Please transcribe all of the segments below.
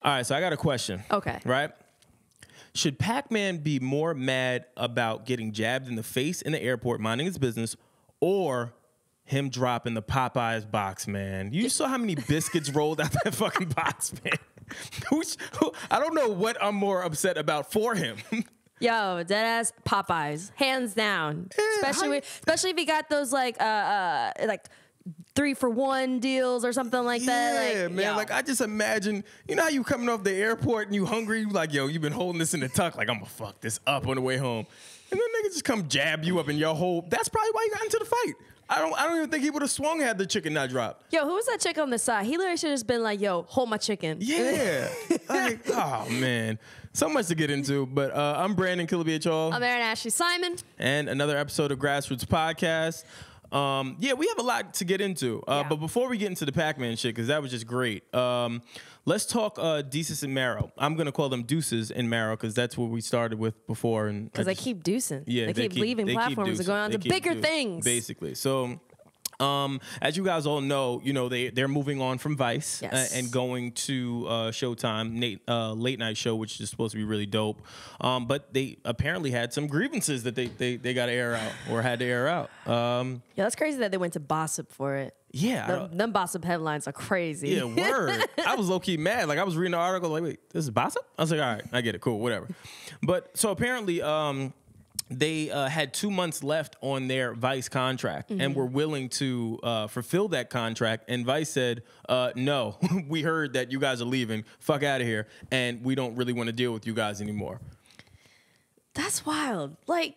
All right, so I got a question. Okay. Right? Should Pacman be more mad about getting jabbed in the face in the airport minding his business, or him dropping the Popeyes box, man? You saw how many biscuits rolled out that fucking box, man. I don't know what I'm more upset about for him. Yo, deadass Popeyes, hands down. Yeah, especially if you got those like 3-for-1 deals or something like that. Yeah, like, man. yo. Like, I just imagine, you know how you coming off the airport and you hungry? You like, yo, you've been holding this in the tuck. Like, I'm gonna fuck this up on the way home. And then niggas just come jab you up in your whole. That's probably why you got into the fight. I don't even think he would have swung had the chicken not dropped. Yo, who was that chick on the side? He literally should have just been like, yo, hold my chicken. Yeah. Like, oh, man. So much to get into. But I'm Brandon Killabh, y'all. I'm Erin Ashley Simon. And another episode of Grassroots Podcast. Yeah, we have a lot to get into. But before we get into the Pacman shit, because that was just great, let's talk Desus and Mero. I'm going to call them Deuces and Mero because that's what we started with before. Because they keep deucing. Yeah, they keep leaving platforms and going on to bigger things. Basically. So, as you guys all know, they're moving on from Vice and going to Showtime, late night show, which is supposed to be really dope. But they apparently had some grievances that they got to air out or had to air out. Yeah, that's crazy that they went to Bossip for it. Yeah. Them Bossip headlines are crazy. Yeah, word. I was low-key mad. Like, I was reading the article, like, wait, this is Bossip? I was like, all right, I get it, cool, whatever. But, so apparently, they had 2 months left on their Vice contract and were willing to fulfill that contract. And Vice said, no, we heard that you guys are leaving. Fuck out of here. And we don't really want to deal with you guys anymore. That's wild. Like,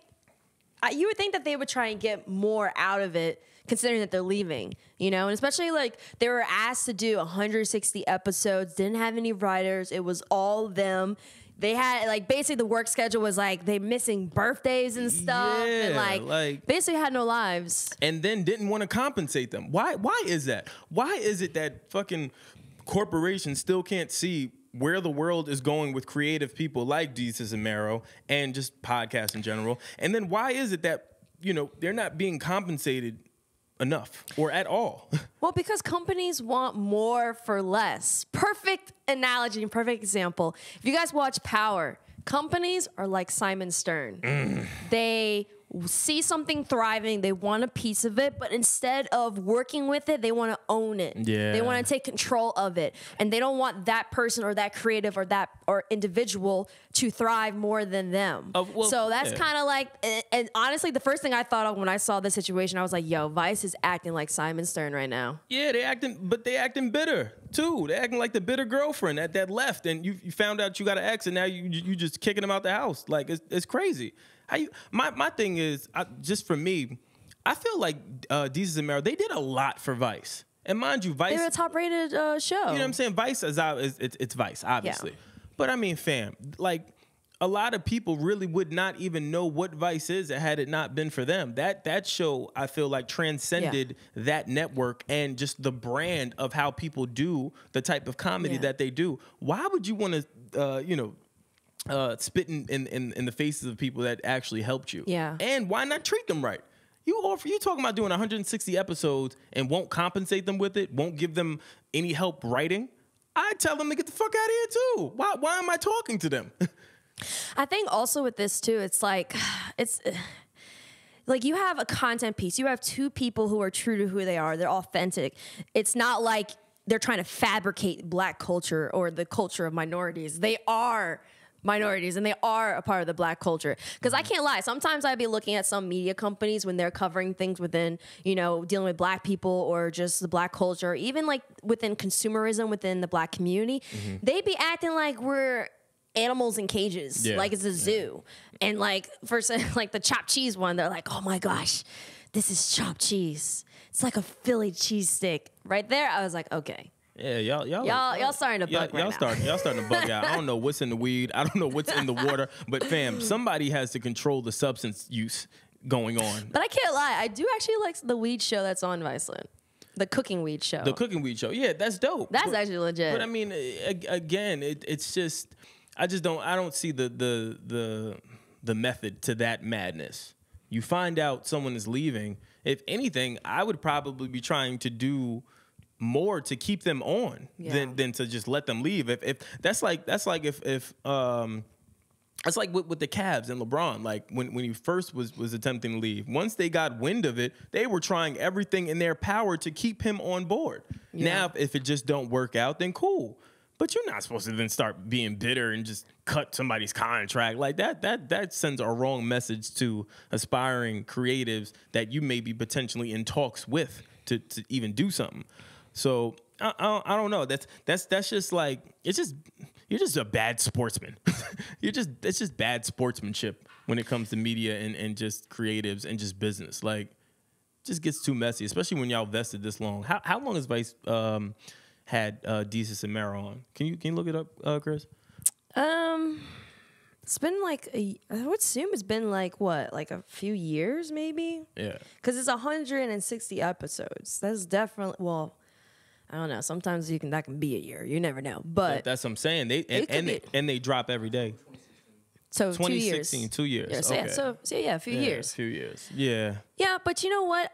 you would think that they would try and get more out of it, considering that they're leaving, and especially like they were asked to do 160 episodes, didn't have any writers. It was all them. They had like basically the work schedule was like they missing birthdays and stuff, and like basically had no lives. And then didn't want to compensate them. Why is that? Why is it that fucking corporations still can't see where the world is going with creative people like Desus and Mero and just podcasts in general? And then why is it that they're not being compensated enough or at all? Well, because companies want more for less. Perfect analogy and perfect example. If you guys watch Power, companies are like Simon Stern. They see something thriving, they want a piece of it, but instead of working with it, they want to own it. Yeah. They want to take control of it. And they don't want that person or that creative or individual to thrive more than them. So that's kind of like, and honestly, the first thing I thought of when I saw this situation, I was like, yo, Vice is acting like Simon Stern right now. Yeah, they acting bitter too. They acting like the bitter girlfriend that left, and you found out you got an ex, and now you just kicking him out the house. Like, it's crazy. My thing is, just for me, I feel like Desus and Mero, they did a lot for Vice. And mind you, Vice... They're a top-rated show. You know what I'm saying? Vice, it's Vice, obviously. Yeah. But I mean, fam, like, a lot of people really would not even know what Vice is had it not been for them. That show, I feel like, transcended that network and just the brand of how people do the type of comedy that they do. Why would you want to, spitting in the faces of people that actually helped you? Yeah. And why not treat them right? You talking about doing 160 episodes and won't compensate them with it, won't give them any help writing? I tell them to get the fuck out of here too. Why am I talking to them? I think also with this too, it's like you have a content piece. You have two people who are true to who they are. They're authentic. It's not like they're trying to fabricate Black culture or the culture of minorities. They are minorities and they are a part of the Black culture. Because I can't lie, sometimes I'd be looking at some media companies when they're covering things within, dealing with Black people or just the Black culture, even like within consumerism within the Black community. They be acting like we're animals in cages, like it's a zoo. And like for like the chopped cheese one, they're like, oh my gosh, this is chopped cheese. It's like a Philly cheesesteak. Right there, I was like, okay. Yeah, y'all starting to bug right now. Y'all starting to bug out. I don't know what's in the weed. I don't know what's in the water. But fam, somebody has to control the substance use going on. But I can't lie, I do actually like the weed show that's on Viceland. The cooking weed show. The cooking weed show. Yeah, that's dope. That's actually legit. But I mean, again, it's just I don't see the method to that madness. You find out someone is leaving. If anything, I would probably be trying to do more to keep them on than to just let them leave. If that's like if it's like with the Cavs and LeBron. Like when he first was attempting to leave, once they got wind of it, they were trying everything in their power to keep him on board. Yeah. Now, if it just don't work out, then cool. But you're not supposed to then start being bitter and just cut somebody's contract like that. That sends a wrong message to aspiring creatives that you may be potentially in talks with to even do something. So I don't know. That's just like you're just a bad sportsman. It's just bad sportsmanship when it comes to media and just creatives and just business. Like, it just gets too messy, especially when y'all vested this long. How long has Vice had Desus and Mero on? Can you look it up, Chris? It's been like I would assume it's been like what, like a few years maybe. Yeah. Because it's 160 episodes. That's definitely I don't know. Sometimes that can be a year. You never know. But that's what I'm saying. They drop every day. So 2016, 2 years. Yeah, so, okay. A few years. A few years. Yeah. Yeah, but you know what?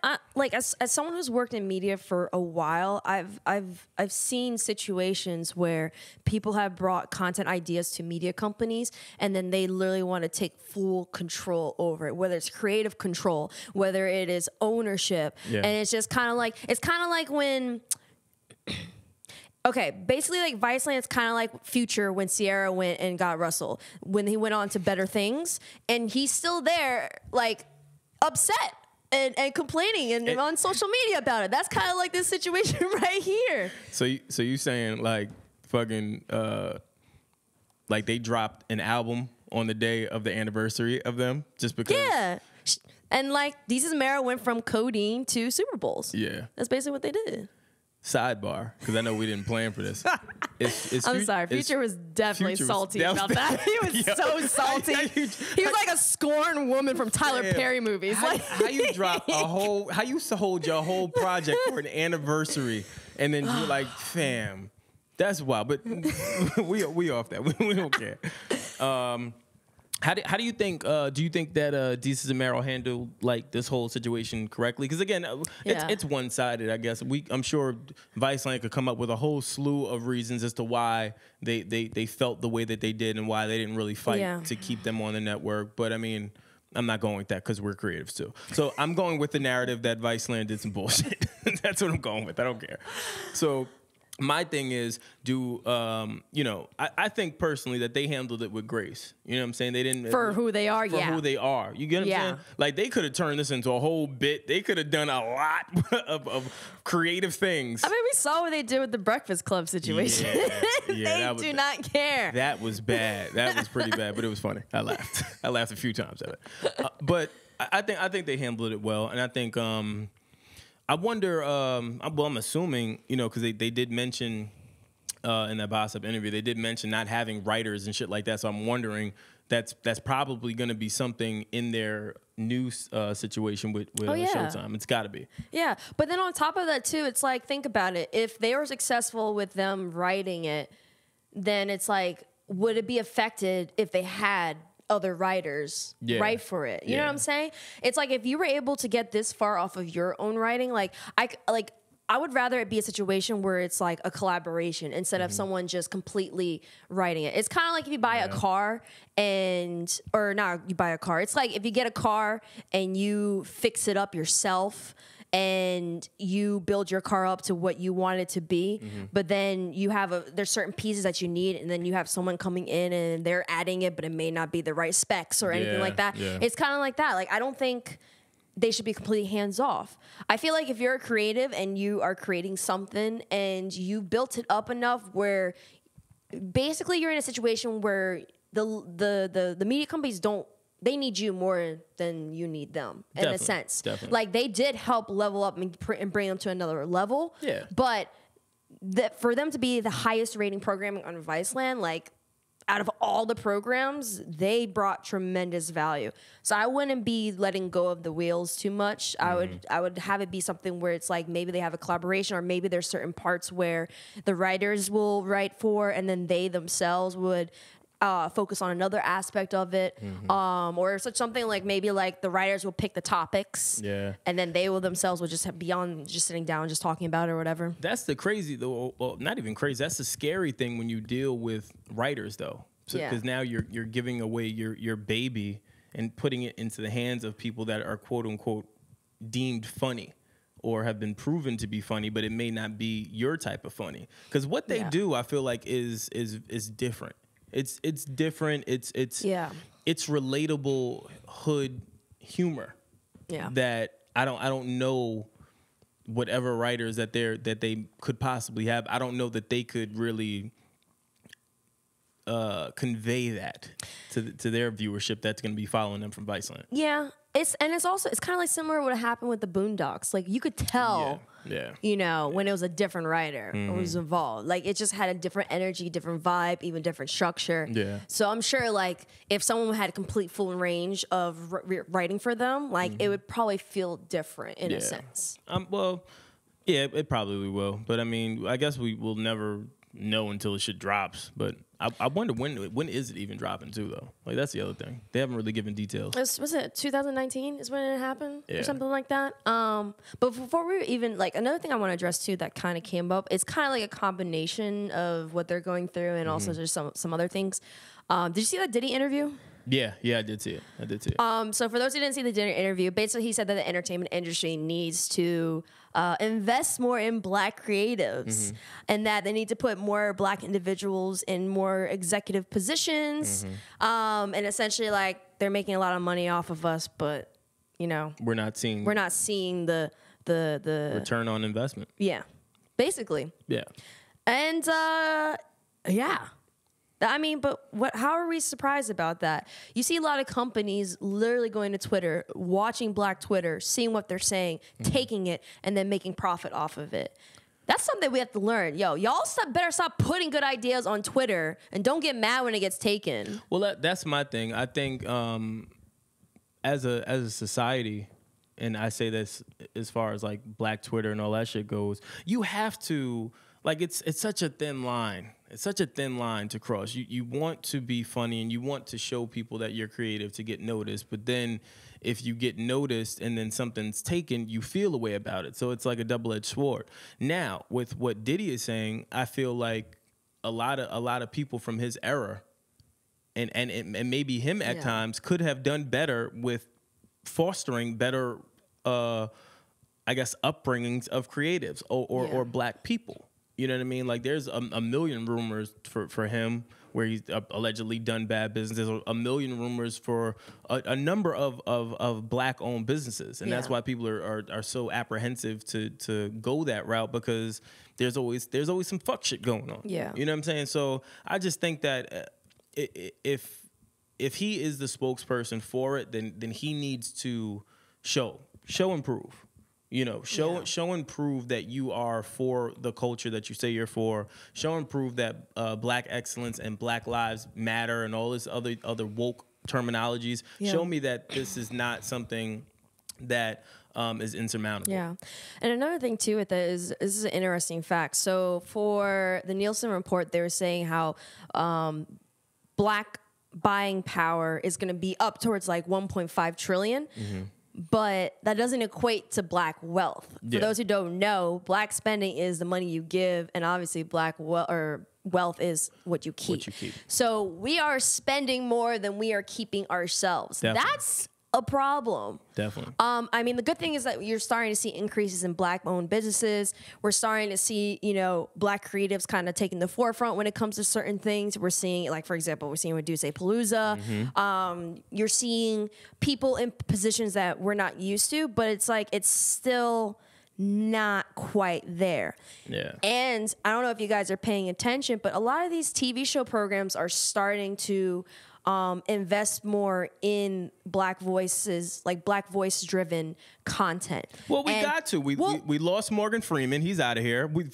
As someone who's worked in media for a while, I've seen situations where people have brought content ideas to media companies, and then they literally want to take full control over it, whether it's creative control, whether it is ownership, and it's just kind of like when. Okay, basically like Viceland is kind of like Future when Sierra went and got Russell, when he went on to Better Things, and he's still there, like, upset and complaining and on social media about it. That's kind of like this situation right here. So you saying like fucking like they dropped an album on the day of the anniversary of them just because? Yeah. And like Desus and Mero went from codeine to Super Bowls. Yeah. That's basically what they did. Sidebar, because I know we didn't plan for this. I'm sorry. Future was definitely salty about that. He was so salty. He was like a scorned woman from Tyler Perry movies. How you drop how you hold your whole project for an anniversary and then you're like, fam, that's wild. But we off that. We don't care. How do you think? Do you think that Desus and Mero handled like this whole situation correctly? Because again, it's one sided. I guess I'm sure Viceland could come up with a whole slew of reasons as to why they felt the way that they did and why they didn't really fight to keep them on the network. But I mean, I'm not going with that because we're creatives too. So I'm going with the narrative that Viceland did some bullshit. That's what I'm going with. I don't care. So. My thing is, I think personally that they handled it with grace. You know what I'm saying? They didn't for who they are. For who they are. You get what I'm saying? Like they could have turned this into a whole bit. They could have done a lot of creative things. I mean, we saw what they did with the Breakfast Club situation. They do not care. That was bad. That was pretty bad, but it was funny. I laughed. I laughed a few times at it. But I think they handled it well, and I think. I wonder, I'm assuming, because they did mention in that Boss Up interview, they did mention not having writers and shit like that. So I'm wondering that's probably going to be something in their new situation with Showtime. It's got to be. Yeah. But then on top of that, too, it's like, think about it. If they were successful with them writing it, then it's like, would it be affected if they had other writers write for it? You know what I'm saying? It's like if you were able to get this far off of your own writing, I would rather it be a situation where it's like a collaboration instead of someone just completely writing it. It's kind of like if you buy a car you buy a car. It's like if you get a car and you fix it up yourself and you build your car up to what you want it to be, but then you have there's certain pieces that you need, and then you have someone coming in and they're adding it, but it may not be the right specs or anything like that. Yeah. It's kind of like that. Like, I don't think they should be completely hands off. I feel like if you're a creative and you are creating something and you built it up enough where basically you're in a situation where the media companies they need you more than you need them, in a sense. Definitely. Like, they did help level up and bring them to another level. Yeah. But for them to be the highest rating programming on Viceland, like, out of all the programs, they brought tremendous value. So I wouldn't be letting go of the wheels too much. I would have it be something where it's like maybe they have a collaboration, or maybe there's certain parts where the writers will write for, and then they themselves would focus on another aspect of it, or such something like maybe like the writers will pick the topics, and then they will themselves will just be on just sitting down just talking about it or whatever. That's the crazy though. Well, not even crazy. That's the scary thing when you deal with writers though, because now you're giving away your baby and putting it into the hands of people that are quote unquote deemed funny or have been proven to be funny, but it may not be your type of funny. Because what they do, I feel like is different. It's different. It's relatable hood humor. Yeah. That I don't know whatever writers that they could possibly have. I don't know that they could really convey that to their viewership that's going to be following them from Viceland. Yeah. It's kind of like similar to what happened with the Boondocks. Like you could tell, you know, when it was a different writer who was involved. Like it just had a different energy, different vibe, even different structure. Yeah. So I'm sure like if someone had a complete full range of writing for them, like it would probably feel different in a sense. Well, yeah, it probably will. But I mean, I guess we will never know until the shit drops. But I wonder when is it even dropping too though? Like that's the other thing. They haven't really given details. Was it 2019 is when it happened or something like that? But before we even like another thing I want to address too that kind of came up. It's kind of like a combination of what they're going through and also just some other things. Did you see that Diddy interview? Yeah, I did see it. So for those who didn't see the dinner interview, basically he said that the entertainment industry needs to invest more in black creatives and that they need to put more black individuals in more executive positions. And essentially like they're making a lot of money off of us, but you know, we're not seeing the return on investment. Yeah, basically. Yeah. And yeah. I mean, but how are we surprised about that? You see a lot of companies literally going to Twitter, watching Black Twitter, seeing what they're saying, taking it, and then making profit off of it. That's something we have to learn. Yo, y'all better stop putting good ideas on Twitter and don't get mad when it gets taken. Well, that's my thing. I think as a society, and I say this as far as like Black Twitter and all that shit goes, you have to, like, it's such a thin line. It's such a thin line to cross. You want to be funny and you want to show people that you're creative to get noticed, but then if you get noticed and then something's taken, you feel a way about it. So it's like a double-edged sword. Now, with what Diddy is saying, I feel like a lot of people from his era and maybe him at times could have done better with fostering better I guess upbringings of creatives or black people. You know what I mean? Like, there's a million rumors for him where he's allegedly done bad business. There's a million rumors for a number of black-owned businesses, and that's why people are so apprehensive to go that route, because there's always some fuck shit going on. Yeah, you know what I'm saying? So I just think that if he is the spokesperson for it, then he needs to show and prove. You know, show and prove that you are for the culture that you say you're for. Show and prove that black excellence and Black Lives Matter and all this other woke terminologies. Yeah. Show me that this is not something that is insurmountable. Yeah. And another thing, too, with that is this is an interesting fact. So for the Nielsen report, they were saying how black buying power is going to be up towards like 1.5 trillion. But that doesn't equate to black wealth. For those who don't know, black spending is the money you give, and obviously black wealth is what you keep. So we are spending more than we are keeping ourselves. Definitely. That's a problem. Definitely. I mean, the good thing is that you're starting to see increases in black-owned businesses. We're starting to see, you know, black creatives kind of taking the forefront when it comes to certain things. We're seeing, like, for example, we're seeing with Duce Palooza. You're seeing people in positions that we're not used to, but it's like it's still not quite there. Yeah. And I don't know if you guys are paying attention, but a lot of these TV show programs are starting to invest more in black voices, like black voice driven content. Well, we got to. We lost Morgan Freeman. He's out of here. We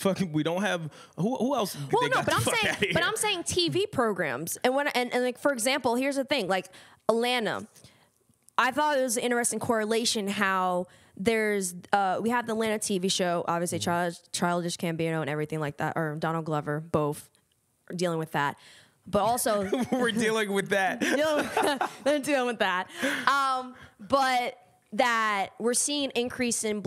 don't have who else? Well, no, but I'm saying TV programs. And like, for example, here's the thing, like Atlanta. I thought it was an interesting correlation how there's we have the Atlanta TV show, obviously Childish Gambino and everything like that, or Donald Glover, both are dealing with that. but also we're dealing with that. They're dealing with that. But that we're seeing increase in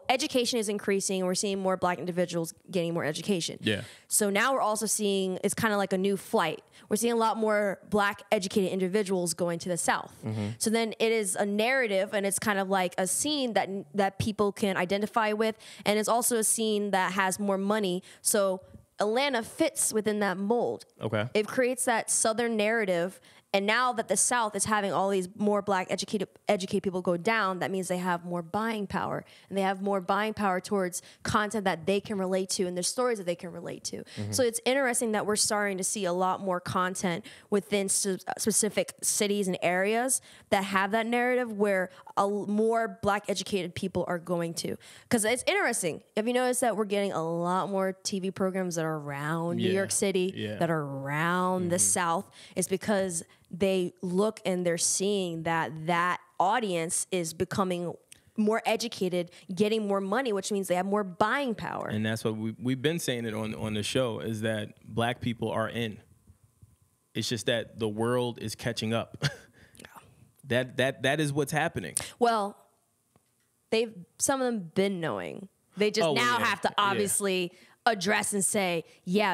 education is increasing. We're seeing more Black individuals getting more education. Yeah. So now we're also seeing, it's kind of like a new flight. We're seeing a lot more Black educated individuals going to the South. So then it is a narrative, and it's kind of like a scene that people can identify with. And it's also a scene that has more money. So Atlanta fits within that mold. Okay. It creates that Southern narrative. And now that the South is having all these more Black educated people go down, that means they have more buying power. And they have more buying power towards content that they can relate to and their stories that they can relate to. So it's interesting that we're starting to see a lot more content within specific cities and areas that have that narrative where more Black educated people are going to. Because it's interesting. Have you noticed that we're getting a lot more TV programs that are around New York City, that are around the South? It's because they look and they're seeing that audience is becoming more educated, getting more money, which means they have more buying power. And that's what we've been saying it on the show, is that Black people are in. It's just that the world is catching up. That is what's happening. Well, some of them been knowing. They just have to obviously address and say,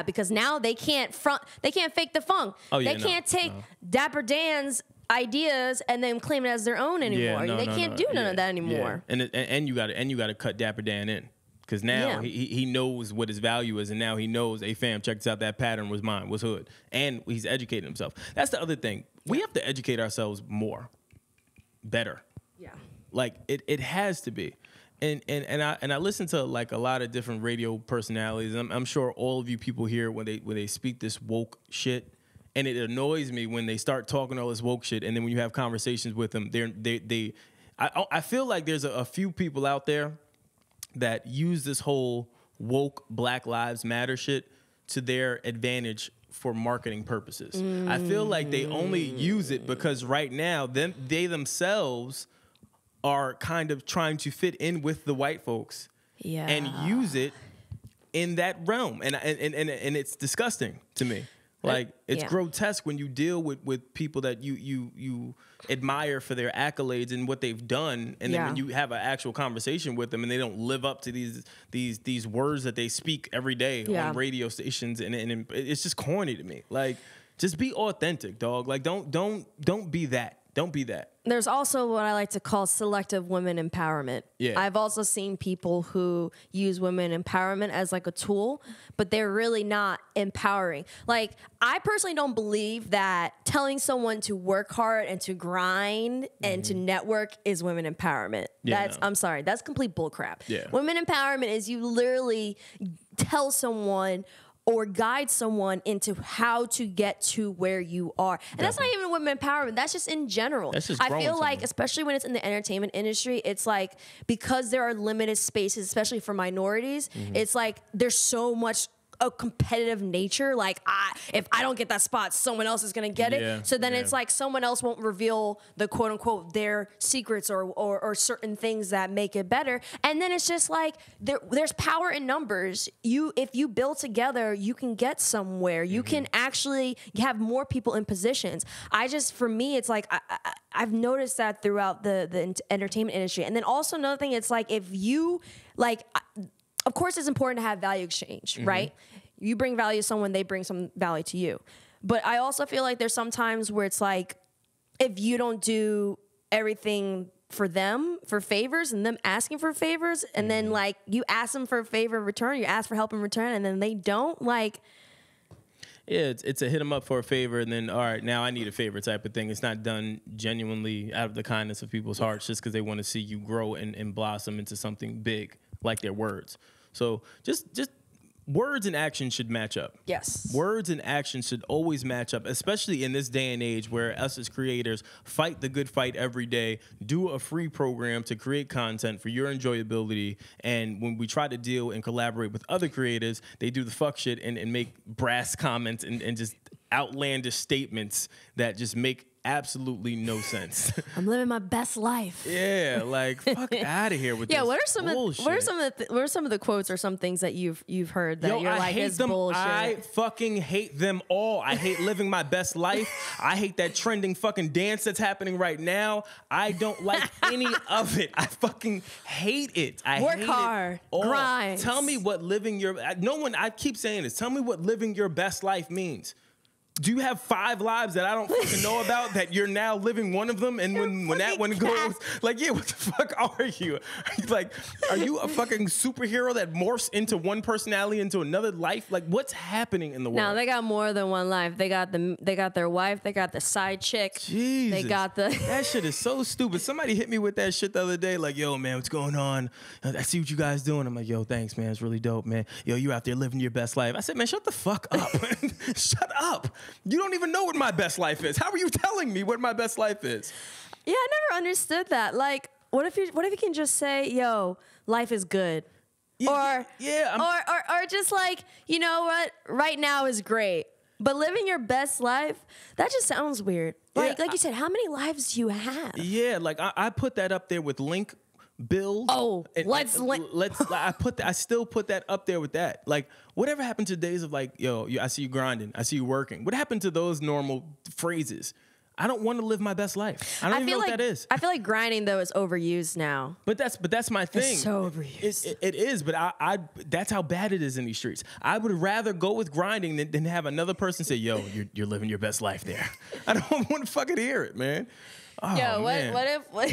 because now they can't fake the funk. They can't take Dapper Dan's ideas and then claim it as their own anymore. They can't do none of that anymore. And you got to cut Dapper Dan in, because now he knows what his value is, and now he knows, hey fam, check this out, that pattern was mine, was hood, and he's educating himself. That's the other thing. We have to educate ourselves more, better. Yeah, like it has to be. And I listen to like a lot of different radio personalities. I'm sure all of you people here, when they speak this woke shit, and it annoys me when they start talking all this woke shit, and then when you have conversations with them, I feel like there's a few people out there that use this whole woke Black Lives Matter shit to their advantage for marketing purposes. I feel like they only use it because right now they themselves are kind of trying to fit in with the white folks and use it in that realm. And it's disgusting to me. Like, it's grotesque when you deal with people that you admire for their accolades and what they've done, and then when you have an actual conversation with them and they don't live up to these words that they speak every day on radio stations, and it's just corny to me. Like, just be authentic, dog. Like, don't be that. Don't be that. There's also what I like to call selective women empowerment. Yeah. I've also seen people who use women empowerment as like a tool, but they're really not empowering. Like, I personally don't believe that telling someone to work hard and to grind and to network is women empowerment. I'm sorry, that's complete bullcrap. Yeah. Women empowerment is you literally tell someone or guide someone into how to get to where you are. And that's not even women empowerment. That's just in general. I feel like, especially when it's in the entertainment industry, it's like, because there are limited spaces, especially for minorities, it's like there's so much a competitive nature. Like, if I don't get that spot, someone else is going to get it. So then it's like someone else won't reveal the quote unquote their secrets or certain things that make it better. And then it's just like there's power in numbers. If you build together, you can get somewhere. You can actually have more people in positions. For me, it's like I've noticed that throughout the entertainment industry. And then also another thing, it's like, if you like, of course, it's important to have value exchange, right? You bring value to someone, they bring some value to you. But I also feel like there's some times where it's like, if you don't do everything for them, for favors, and them asking for favors, and then like you ask them for a favor in return, you ask for help in return, and then they don't, like... Yeah, it's a hit them up for a favor, and then, all right, now I need a favor type of thing. It's not done genuinely out of the kindness of people's hearts, just because they want to see you grow and blossom into something big, like their words. So just words and action should match up. Yes. Words and action should always match up, especially in this day and age where us as creators fight the good fight every day, do a free program to create content for your enjoyability. And when we try to deal and collaborate with other creators, they do the fuck shit and make brass comments and just outlandish statements that just make absolutely no sense. I'm living my best life. Yeah, like fuck out of here with this. What are some bullshit. what are some of the quotes or some things that you've heard that you're like is bullshit? I fucking hate them all. I hate living my best life. I hate that trending fucking dance that's happening right now. I don't like any of it. I fucking hate it. I work hate hard, it all. grind. Tell me what living your I keep saying this. Tell me what living your best life means. Do you have 5 lives that I don't fucking know about that you're now living one of them? And when that one goes, like, yeah, what the fuck are you? Like, are you a fucking superhero that morphs into one personality into another life? Like, what's happening in the world? No, they got more than one life. They got their wife. They got the side chick. Jesus. They got the. That shit is so stupid. Somebody hit me with that shit the other day. Like, yo, man, what's going on? I see what you guys doing. I'm like, yo, thanks, man. It's really dope, man. Yo, you out there living your best life. I said, man, shut the fuck up. Shut up. You don't even know what my best life is. How are you telling me what my best life is? Yeah, I never understood that. Like, what if you can just say, yo, life is good? Yeah, or just like, you know what? Right now is great. But living your best life, that just sounds weird. Like you said, how many lives do you have? Yeah, like I put that up there with Link, Bill. Oh, I still put that up there with that. Like, whatever happened to days of like, yo, I see you grinding, I see you working. What happened to those normal phrases? I don't want to live my best life. I don't even know what that is. I feel like grinding though is overused now. But that's my thing. It's so overused. It is, but I that's how bad it is in these streets. I would rather go with grinding than have another person say, yo, you're living your best life there. I don't want to fucking hear it, man. Oh, yo, man. what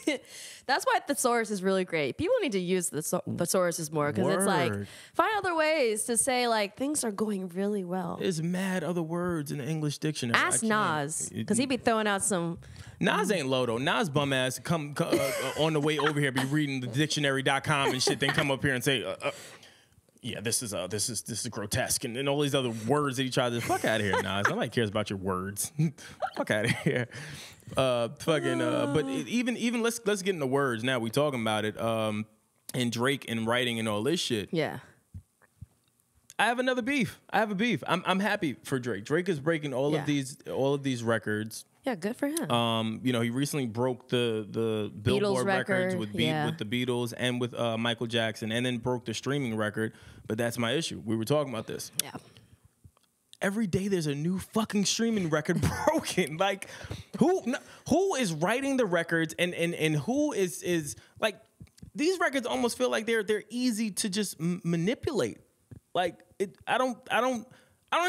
if that's why thesaurus is really great. People need to use the thesauruses more because it's like find other ways to say like things are going really well. There's mad other words in the English dictionary. Ask Nas because he be throwing out some. Nas ain't low though. Nas bum ass come on the way over here be reading the dictionary.com and shit. Then come up here and say. Yeah, this is grotesque and all these other words that he tries to fuck out of here, Nas. Nobody cares about your words. Fuck out of here. But even let's get into words now. We talking about it. And Drake and writing and all this shit. Yeah. I have another beef. I'm happy for Drake. Drake is breaking all of these records. Yeah, good for him. He recently broke the Billboard records with the Beatles and with Michael Jackson, and then broke the streaming record. But that's my issue. We were talking about this. Yeah. Every day there's a new fucking streaming record broken. Like, who is writing the records and who is like these records almost feel like they're easy to just manipulate. Like I don't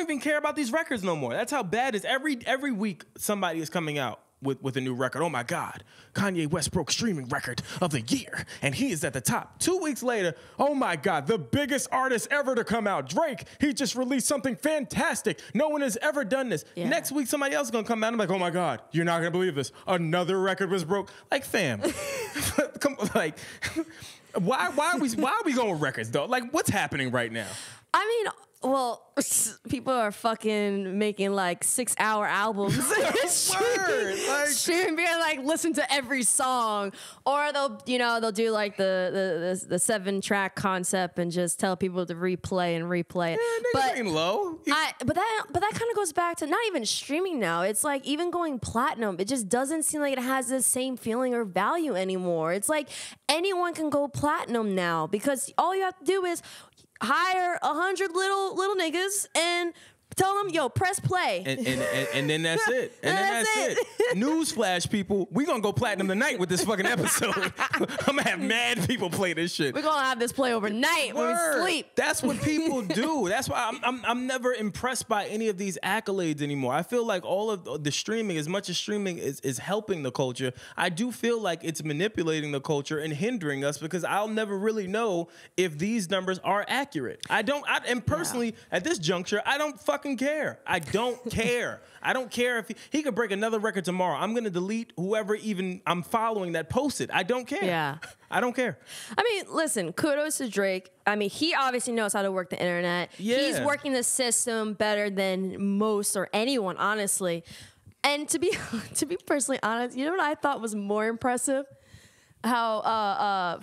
even care about these records no more. That's how bad it is. Every week somebody is coming out with a new record. Oh my God, Kanye West broke streaming record of the year, and he is at the top. 2 weeks later, oh my God, the biggest artist ever to come out, Drake, he just released something fantastic. No one has ever done this. Yeah. Next week, somebody else is gonna come out and be like, oh my God, you're not gonna believe this. Another record was broke. Like, fam, like, why are we going with records though? Like, what's happening right now? I mean, well, people are fucking making like 6-hour albums. Streaming, being like, listen to every song, or they'll do like the 7-track concept and just tell people to replay and replay. Yeah, but ain't low. But that kind of goes back to not even streaming now. It's like even going platinum. It just doesn't seem like it has the same feeling or value anymore. It's like anyone can go platinum now because all you have to do is hire 100 little niggas and tell them, yo, press play. And then that's it. And then that's it. Newsflash, people, we gonna go platinum tonight with this fucking episode. I'm gonna have mad people play this shit. We're gonna have this play overnight when we sleep. That's what people do. That's why I'm never impressed by any of these accolades anymore. I feel like all of the streaming, as much as streaming is helping the culture, I do feel like it's manipulating the culture and hindering us because I'll never really know if these numbers are accurate. And personally, at this juncture, I don't fucking care. I don't care. I don't care if he could break another record tomorrow. I'm going to delete whoever even I'm following that posted. I don't care. Yeah. I don't care. I mean, listen, kudos to Drake. I mean, he obviously knows how to work the internet. Yeah. He's working the system better than most or anyone, honestly. And to be personally honest, you know what I thought was more impressive? How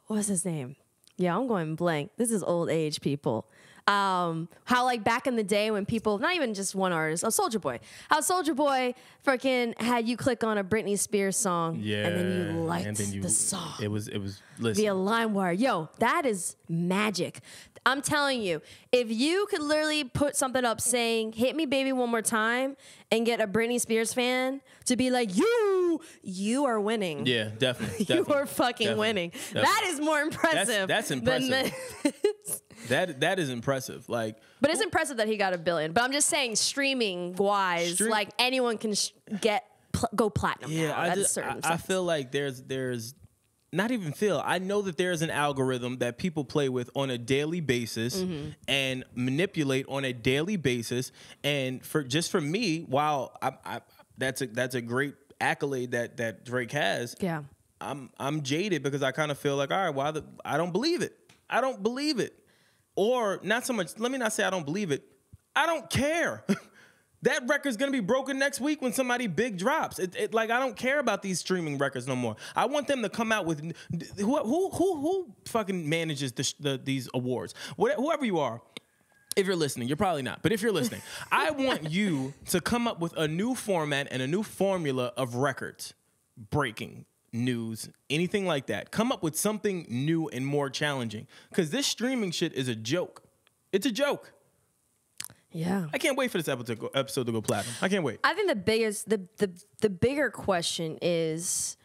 what's his name? Yeah, I'm going blank. This is old age, people. How like back in the day when people, not even just one artist, Soulja Boy, how Soulja Boy freaking had you click on a Britney Spears song, and then you liked the song. It was listen. Via LimeWire. Yo, that is magic. I'm telling you, if you could literally put something up saying, hit me baby one more time, and get a Britney Spears fan to be like, you are winning. Yeah, definitely. You are fucking winning. Definitely. That is more impressive. That's impressive. That is impressive. Like, but it's impressive that he got $1 billion. But I'm just saying, streaming wise, like anyone can go platinum. Yeah, now, I feel like there's not even feel. I know that there's an algorithm that people play with on a daily basis and manipulate on a daily basis. And for me, while that's a great accolade that Drake has. Yeah, I'm jaded because I kind of feel like, all right, I don't believe it. I don't believe it. Or not so much, let me not say I don't believe it. I don't care. That record's gonna be broken next week when somebody big drops. Like, I don't care about these streaming records no more. I want them to come out with who fucking manages these awards. Whoever you are, if you're listening, you're probably not, but if you're listening, I want you to come up with a new format and a new formula of records, breaking news, anything like that. Come up with something new and more challenging, because this streaming shit is a joke. It's a joke. Yeah, I can't wait for this episode to go platinum. I can't wait. I think the bigger question is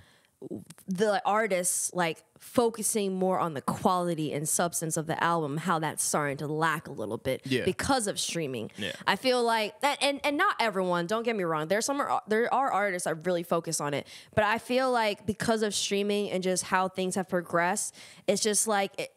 the artists like focusing more on the quality and substance of the album, how that's starting to lack a little bit because of streaming. Yeah. I feel like that, and not everyone, don't get me wrong, there are artists that really focus on it, but I feel like because of streaming and just how things have progressed, it's just like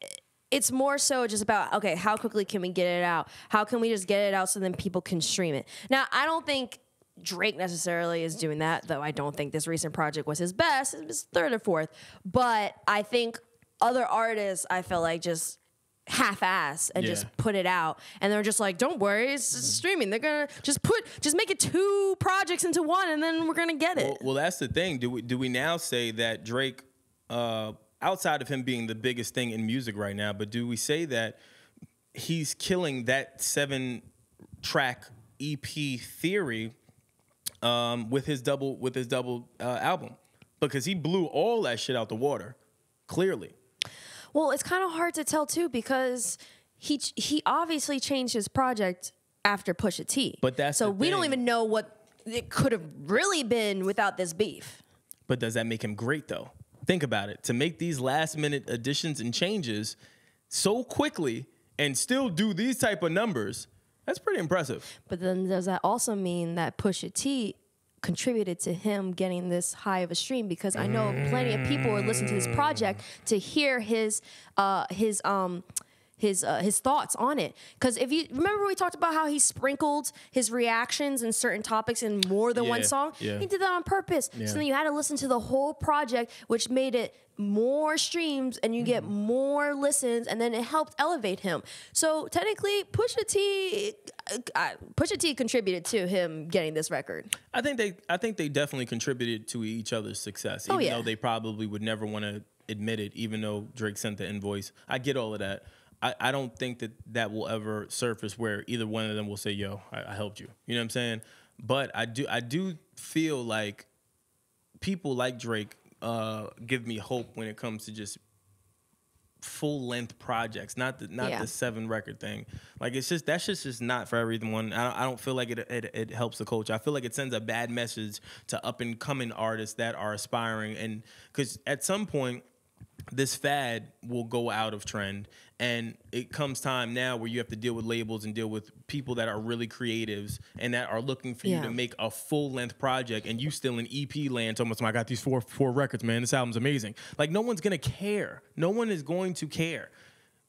it's more so just about, okay, how quickly can we get it out? How can we just get it out so then people can stream it? Now, I don't think Drake necessarily is doing that, though I don't think this recent project was his best. It was third or fourth. But I think other artists, I feel like, just half-ass and just put it out. And they're just like, don't worry, it's streaming. They're going to just make it 2 projects into one, and then we're going to get it. Well, that's the thing. Do we now say that Drake, outside of him being the biggest thing in music right now, but do we say that he's killing that 7-track EP theory with his double album, because he blew all that shit out the water, clearly? Well, it's kind of hard to tell too, because he obviously changed his project after Pusha T. But that's so we don't even know what it could have really been without this beef. But does that make him great though? Think about it. To make these last minute additions and changes so quickly and still do these type of numbers, that's pretty impressive. But then does that also mean that Pusha T contributed to him getting this high of a stream? Because I know plenty of people are listening to this project to hear his thoughts on it. Because if you remember, we talked about how he sprinkled his reactions and certain topics in more than one song. Yeah. He did that on purpose. Yeah. So then you had to listen to the whole project, which made it more streams and you get more listens, and then it helped elevate him. So technically, Pusha T contributed to him getting this record. I think they definitely contributed to each other's success, even though they probably would never want to admit it, even though Drake sent the invoice. I get all of that. I don't think that will ever surface where either one of them will say, yo, I helped you. You know what I'm saying? But I do feel like people like Drake give me hope when it comes to just full length projects, not the 7-record thing. Like, that's just not for everyone. I don't feel like it helps the culture. I feel like it sends a bad message to up and coming artists that are aspiring, and because at some point this fad will go out of trend, and it comes time now where you have to deal with labels and deal with people that are really creatives and that are looking for you to make a full-length project, and you still in EP land talking about, I got these four records, man, this album's amazing. Like, no one's gonna care. No one is going to care.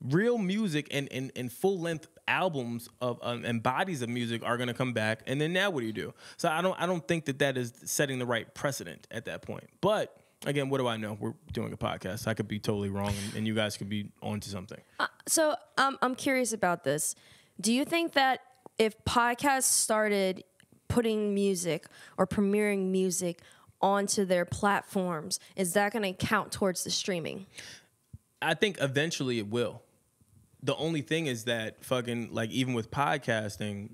Real music and full-length albums of and bodies of music are gonna come back, and then now what do? So I don't think that is setting the right precedent at that point. But again, what do I know? We're doing a podcast. I could be totally wrong, and you guys could be onto something. So I'm curious about this. Do you think that if podcasts started putting music or premiering music onto their platforms, is that going to count towards the streaming? I think eventually it will. the only thing is that fucking like even with podcasting,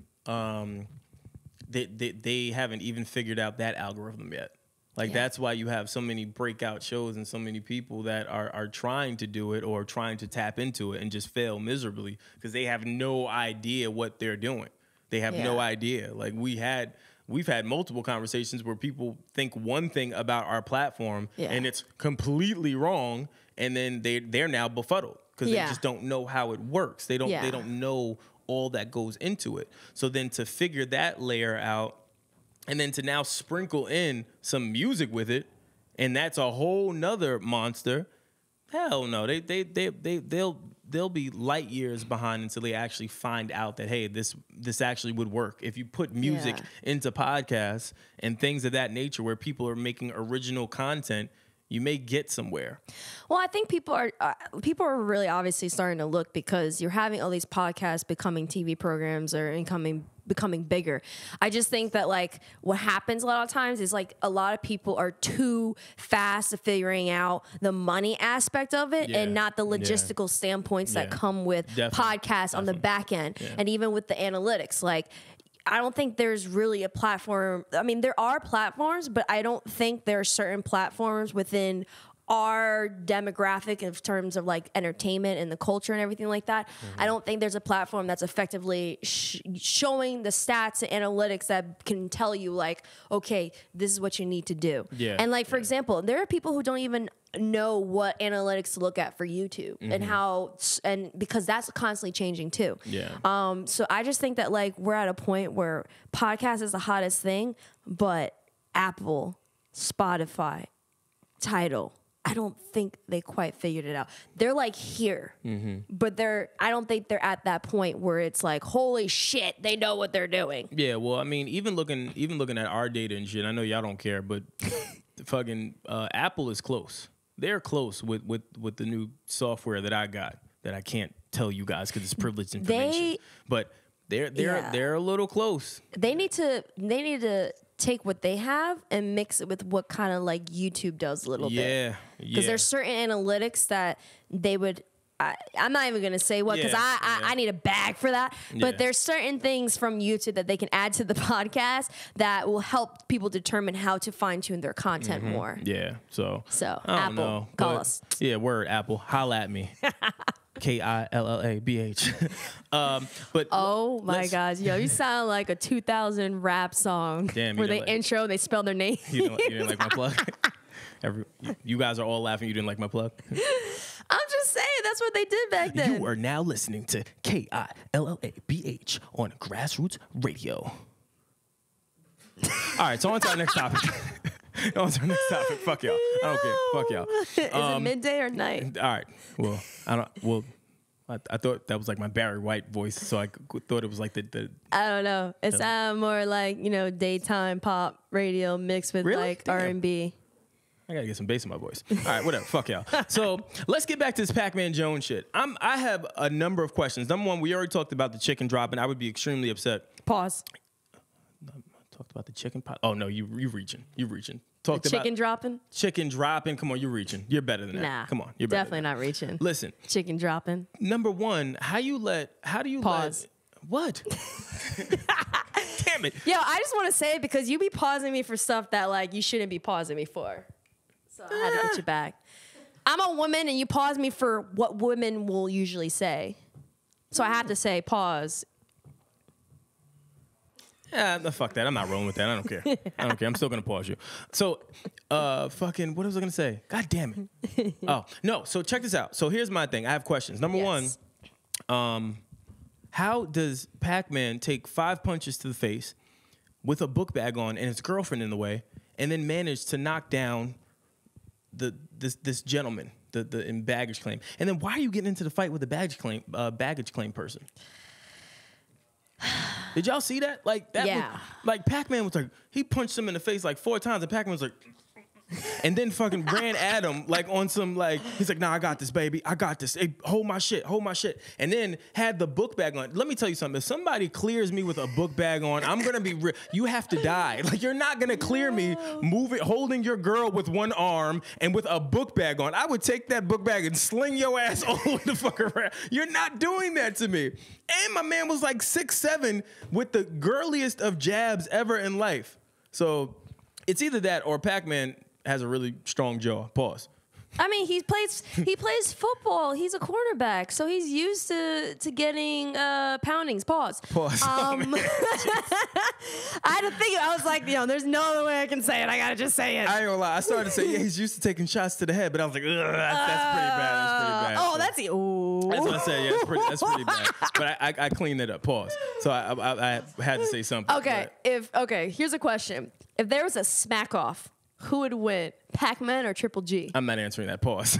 they haven't even figured out that algorithm yet. Like that's why you have so many breakout shows and so many people that are trying to do it or trying to tap into it and just fail miserably because they have no idea what they're doing. They have no idea. Like we've had multiple conversations where people think one thing about our platform and it's completely wrong, and then they're now befuddled because they just don't know how it works. They don't know all that goes into it. So then to figure that layer out, and then to now sprinkle in some music with it, and that's a whole nother monster. Hell no, they'll be light years behind until they actually find out that hey, this actually would work. If you put music into podcasts and things of that nature, where people are making original content, you may get somewhere. Well, I think people are really obviously starting to look, because you're having all these podcasts becoming TV programs or becoming bigger. I just think that like what happens a lot of times is like a lot of people are too fast at figuring out the money aspect of it and not the logistical standpoints that come with podcasts on the back end. And even with the analytics, like I don't think there's really a platform. I mean, there are platforms, but I don't think there are certain platforms within our demographic in terms of like entertainment and the culture and everything like that. I don't think there's a platform that's effectively showing the stats and analytics that can tell you like, okay, this is what you need to do. And like, for example, there are people who don't even know what analytics to look at for YouTube and because that's constantly changing too. So I just think that like we're at a point where podcast is the hottest thing, but Apple, Spotify, Tidal, I don't think they quite figured it out. They're like here, but I don't think they're at that point where it's like, holy shit, they know what they're doing. Yeah, well, I mean, even looking at our data and shit, I know y'all don't care, but fucking Apple is close. They're close with the new software that I got that I can't tell you guys because it's privileged information. But they're a little close. They need to take what they have and mix it with what kind of like YouTube does a little bit. Because there's certain analytics that they would. I'm not even gonna say what, because I need a bag for that. But there's certain things from YouTube that they can add to the podcast that will help people determine how to fine tune their content more. So Apple, call us. Yeah, word Apple, holla at me. Killabh. But oh my gosh, yo, you sound like a 2000 rap song. Damn, where they intro and they spell their name. You didn't like my plug? You guys are all laughing. You didn't like my plug? I'm just saying that's what they did back then. You are now listening to Killabh on Grassroots Radio. All right, so on to our next topic. Fuck y'all. I don't care. Fuck y'all. Is it midday or night? All right. Well, I thought that was like my Barry White voice, so I thought it was like the I don't know. It sounded more like, daytime pop radio mixed with like R&B. I gotta get some bass in my voice. All right, whatever. Fuck y'all. So let's get back to this Pacman Jones shit. I have a number of questions. Number one, we already talked about the chicken drop, and I would be extremely upset. Pause. Talked about the chicken pot. Oh no, you reaching. Talked the chicken dropping. Chicken dropping. Come on, you're reaching. You're better than that. Nah, come on, you're better definitely not reaching. Listen, chicken dropping. Number one, how do you pause? What? Damn it. Yo, I just want to say it because you be pausing me for stuff that like you shouldn't be pausing me for. So I had to get you back. I'm a woman and you pause me for what women will usually say. So I have to say pause. Yeah, fuck that. I'm not rolling with that. I don't care. I'm still going to pause you. So, fucking, what was I going to say? God damn it. Oh, no. So check this out. So here's my thing. I have questions. Number one, how does Pacman take 5 punches to the face with a book bag on and his girlfriend in the way and then manage to knock down this gentleman, the in baggage claim? And then why are you getting into the fight with the baggage claim person? Did y'all see that? Like that? Yeah. Like Pacman was like, he punched him in the face like 4 times, and Pacman was like, and then fucking ran at him like on some like, he's like, nah, I got this, baby. I got this. Hey, hold my shit. And then had the book bag on. Let me tell you something. If somebody clears me with a book bag on, I'm going to be you have to die. Like, you're not going to clear me holding your girl with one arm and with a book bag on. I would take that book bag and sling your ass all the fuck around. You're not doing that to me. And my man was like 6'7" with the girliest of jabs ever in life. So it's either that or Pacman has a really strong jaw. Pause. I mean, he plays football. He's a cornerback, so he's used to getting poundings. Pause. I had to think. I was like, there's no other way I can say it. I gotta just say it. I ain't gonna lie. I started to say, yeah, he's used to taking shots to the head, but I was like, that's pretty bad. Oh, that's ooh. That's what I said. Yeah, that's pretty bad. But I cleaned it up. Pause. So I had to say something. Okay. Here's a question. If there was a smack off, who would win, Pacman or Triple G? I'm not answering that. Pause.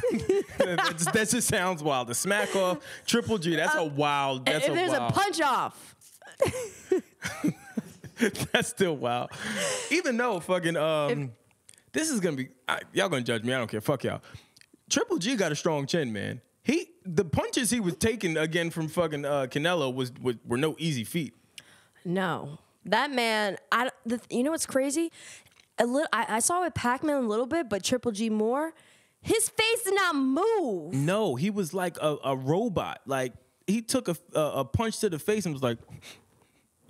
that just sounds wild. The smack off, Triple G. That's a wild. That's if there's a punch off. That's still wild. Even though fucking this is gonna be y'all gonna judge me. I don't care. Fuck y'all. Triple G got a strong chin, man. The punches he was taking again from fucking Canelo were no easy feat. No, that man. You know what's crazy? I saw it with Pacman a little bit, but Triple G more. His face did not move. No, he was like a robot. Like, he took a punch to the face and was like,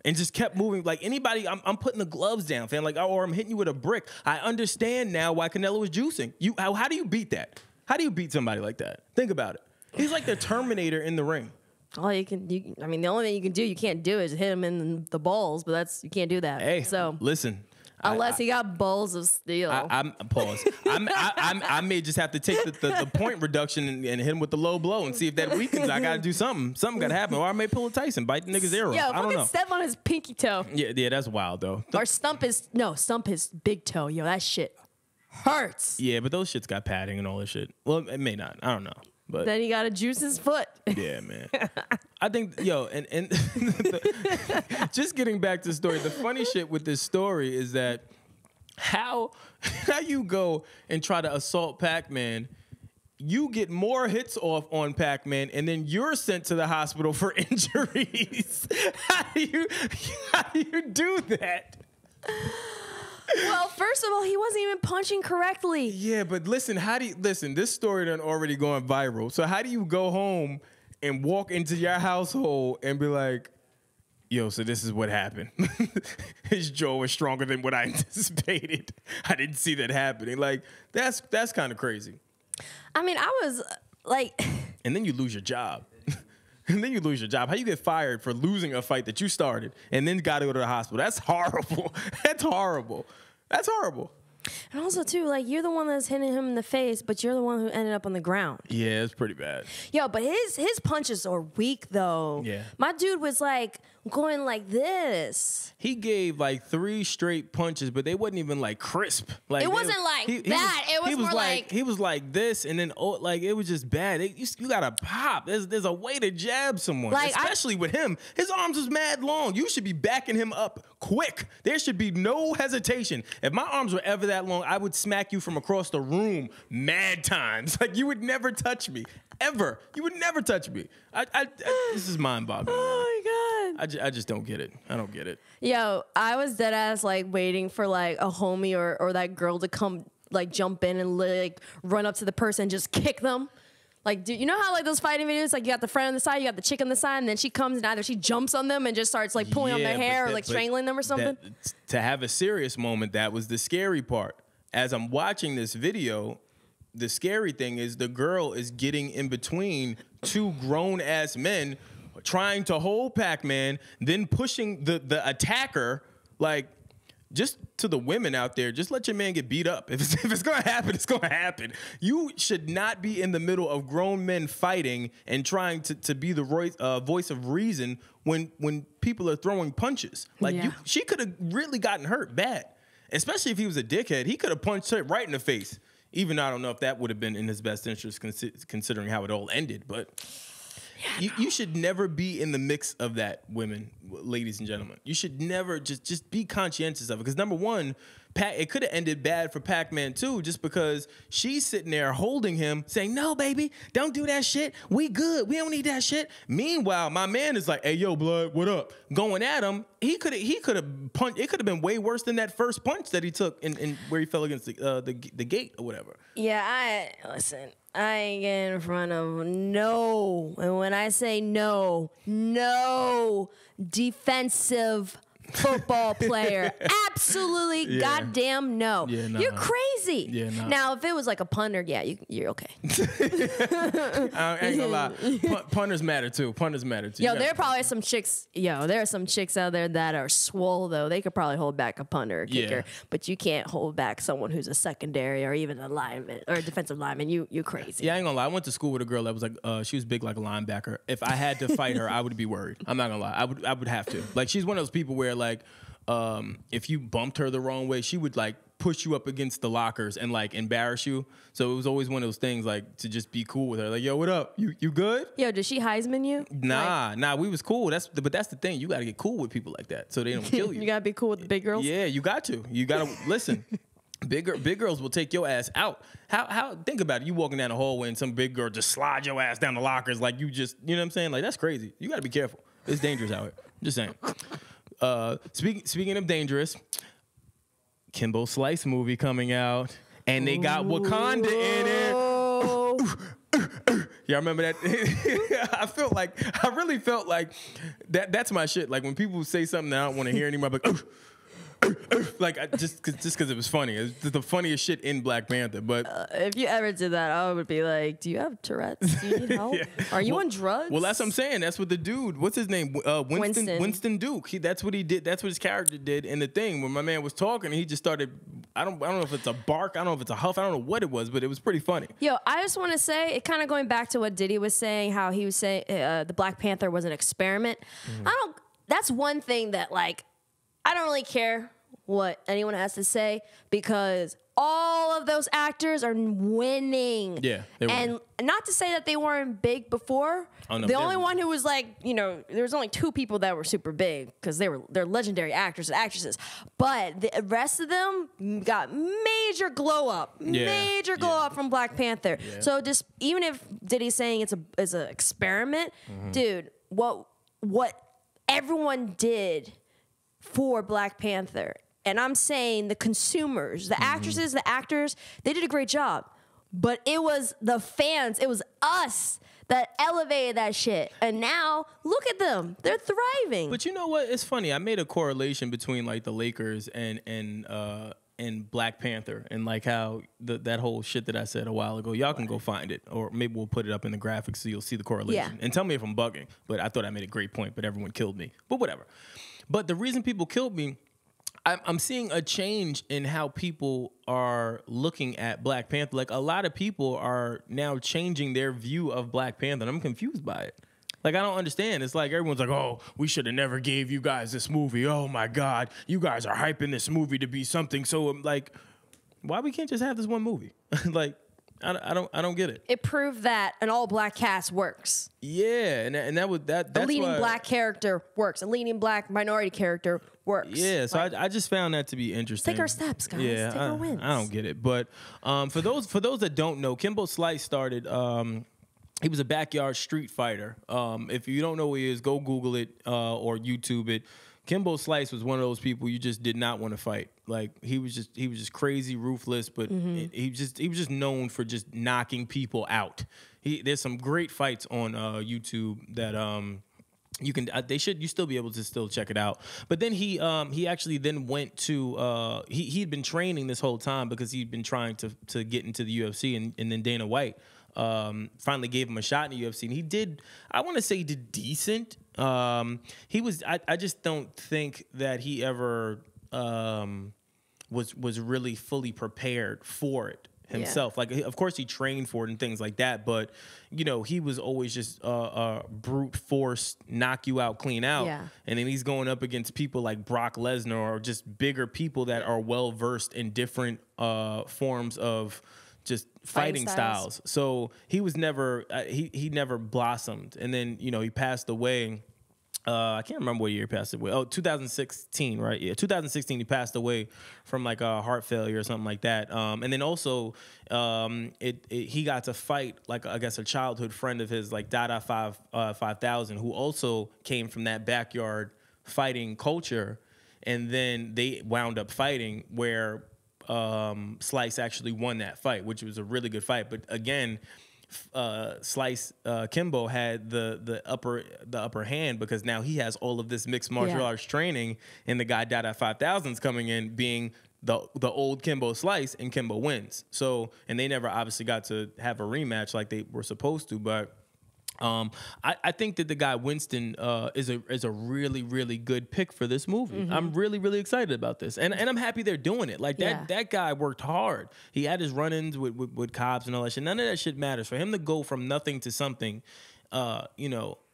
and just kept moving. Like, anybody, I'm putting the gloves down, fam. Like, or I'm hitting you with a brick. I understand now why Canelo was juicing. How do you beat that? How do you beat somebody like that? Think about it. He's like the Terminator in the ring. All the only thing you can do, you can't do is hit him in the balls, but you can't do that. Hey, so listen. Unless he got balls of steel. Pause. I may just have to take the point reduction and hit him with the low blow and see if that weakens. I got to do something. Something got to happen. Or I may pull a Tyson, bite the nigga's ear off. Yo, I don't know. Step on his pinky toe. Yeah, that's wild, though. Or stump his big toe. Yo, that shit hurts. Yeah, but those shits got padding and all this shit. Well, it may not. I don't know. But then he got to juice his foot. Yeah, man. I think, and just getting back to the story, the funny shit with this story is that how you go and try to assault Pacman, you get more hits off on Pacman, and then you're sent to the hospital for injuries. How do you do that? Well, first of all, he wasn't even punching correctly. Yeah, but listen, this story done already going viral. So how do you go home and walk into your household and be like, yo, so this is what happened. His jaw was stronger than what I anticipated. I didn't see that happening. Like, that's kind of crazy. I mean, I was like... And then you lose your job. How you get fired for losing a fight that you started and then got to go to the hospital? That's horrible. That's horrible. And also, too, like, you're the one that's hitting him in the face, but you're the one who ended up on the ground. Yeah, it's pretty bad. Yo, but his punches are weak, though. Yeah. My dude was, like, going like this. He gave, like, 3 straight punches, but they wasn't even, like, crisp. Like, it wasn't that. It was more like... He was like this, and then, it was just bad. You got to pop. There's a way to jab someone, like, especially with him. His arms was mad long. You should be backing him up quick. There should be no hesitation. If my arms were ever that long, I would smack you from across the room mad times. Like, you would never touch me. Ever. You would never touch me. This is mind-boggling. Oh, my God. I just don't get it. I don't get it. Yo, I was dead ass, like, waiting for, like, a homie or that girl to come, like, jump in and, like, run up to the person and just kick them. Like, you know how, like, those fighting videos, like, you got the friend on the side, you got the chick on the side, and then she comes and either she jumps on them and just starts, like, pulling on their hair or, like, strangling them or something? To have a serious moment, that was the scary part. As I'm watching this video, the scary thing is the girl is getting in between 2 grown-ass men trying to hold Pacman, then pushing the attacker. Like, just to the women out there, just let your man get beat up. If it's going to happen, it's going to happen. You should not be in the middle of grown men fighting and trying to be the voice of reason when people are throwing punches. Like, she could have really gotten hurt bad. Especially if he was a dickhead. He could have punched her right in the face. Even though I don't know if that would have been in his best interest considering how it all ended. But You should never be in the mix of that, women, ladies and gentlemen. You should never just be conscientious of it. Because number one, it could have ended bad for Pacman too, just because she's sitting there holding him, saying, "No, baby, don't do that shit. We good. We don't need that shit." Meanwhile, my man is like, "Hey, yo, blood, what up?" Going at him. He could have punched. It could have been way worse than that first punch that he took in where he fell against the gate or whatever. Yeah, listen. I ain't getting in front of no. And when I say no defensive football player. Absolutely goddamn no. Yeah, nah. You're crazy. Yeah, nah. Now, if it was like a punter, yeah, you're okay. I ain't gonna lie. Punters matter too. Yo, there are probably some chicks. There are some chicks out there that are swole though. They could probably hold back a punter or kicker, but you can't hold back someone who's a secondary or even a lineman or a defensive lineman. You crazy. Yeah, I ain't gonna lie. I went to school with a girl that was like, she was big like a linebacker. If I had to fight her, I would be worried. I'm not gonna lie. I would have to. Like, she's one of those people where like, if you bumped her the wrong way, she would like push you up against the lockers and like embarrass you. So it was always one of those things like to just be cool with her. Like, yo, what up? You good? Yo, did she Heisman you? Nah, we was cool. But that's the thing. You got to get cool with people like that so they don't kill you. You got to be cool with the big girls? Yeah, you got to. You got to listen. Big girls will take your ass out. How? Think about it. You walking down the hallway and some big girl just slide your ass down the lockers like you just, you know what I'm saying? Like, that's crazy. You got to be careful. It's dangerous out here. I'm just saying. Speaking of dangerous, Kimbo Slice movie coming out, and they got Wakanda in it. Y'all remember that? I really felt like that's my shit. Like when people say something that I don't want to hear anymore, I'm like, just because it was funny. It was the funniest shit in Black Panther. But if you ever did that, I would be like, "Do you have Tourette's? Do you need help? Are you on drugs?" Well, that's what I'm saying. That's what the dude. What's his name? Winston Duke. That's what he did. That's what his character did in the thing. When my man was talking, he just started. I don't know if it's a bark. I don't know if it's a huff. I don't know what it was, but it was pretty funny. Yo, I just want to say, it kind of going back to what Diddy was saying, how he was saying the Black Panther was an experiment. That's one thing that like I don't really care what anyone has to say because all of those actors are winning. Yeah, and not to say that they weren't big before. Oh, no, the only one who was like, there was only 2 people that were super big because they're legendary actors and actresses. But the rest of them got major glow up, from Black Panther. Yeah. So just even if Diddy's saying it's an experiment, dude, what everyone did for Black Panther. And I'm saying the consumers, the actresses, the actors, they did a great job. But it was the fans, it was us that elevated that shit. And now, look at them. They're thriving. But you know what? It's funny. I made a correlation between like the Lakers and Black Panther and like how that whole shit that I said a while ago. Y'all can go find it. Or maybe we'll put it up in the graphics so you'll see the correlation. Yeah. And tell me if I'm bugging. But I thought I made a great point, but everyone killed me. But whatever. But the reason people killed me, I'm seeing a change in how people are looking at Black Panther. Like, a lot of people are now changing their view of Black Panther, and I'm confused by it. Like, I don't understand. It's like everyone's like, oh, we should have never gave you guys this movie. Oh, my God. You guys are hyping this movie to be something. So, like, why we can't just have this one movie? Like, I don't get it. It proved that an all-black cast works. Yeah, and that's a leading black character works. A leading black minority character works. Yeah, so I just found that to be interesting. Take our steps, guys. Yeah, take our wins. I don't get it, but for those that don't know, Kimbo Slice started. He was a backyard street fighter. If you don't know who he is, go Google it or YouTube it. Kimbo Slice was one of those people you just did not want to fight. Like, he was just crazy, ruthless, but he was just known for just knocking people out. There's some great fights on YouTube that you still be able to still check it out. But then he actually then went to he'd been training this whole time because he'd been trying to get into the UFC, and then Dana White finally gave him a shot in the UFC, and he did decent. I just don't think that he ever was really fully prepared for it himself. Yeah. Like, of course he trained for it and things like that, but he was always just brute force, knock you out, clean out. Yeah. And then he's going up against people like Brock Lesnar or just bigger people that are well versed in different forms of just fighting styles. So he was never he never blossomed, and then he passed away. I can't remember what year he passed away. Oh, 2016, right? Yeah, 2016 he passed away from like a heart failure or something like that. And then also he got to fight like I guess a childhood friend of his, like Dada 5000, who also came from that backyard fighting culture, and then they wound up fighting where Slice actually won that fight, which was a really good fight. But again, Slice Kimbo had the upper hand because now he has all of this mixed martial arts training, and the guy Dada 5000's coming in being the old Kimbo Slice, and Kimbo wins. So, and they never obviously got to have a rematch like they were supposed to, but I think that the guy Winston is a really, really good pick for this movie. Mm-hmm. I'm really, really excited about this, and I'm happy they're doing it. Like that guy worked hard. He had his run-ins with cops and all that shit. None of that shit matters for him to go from nothing to something.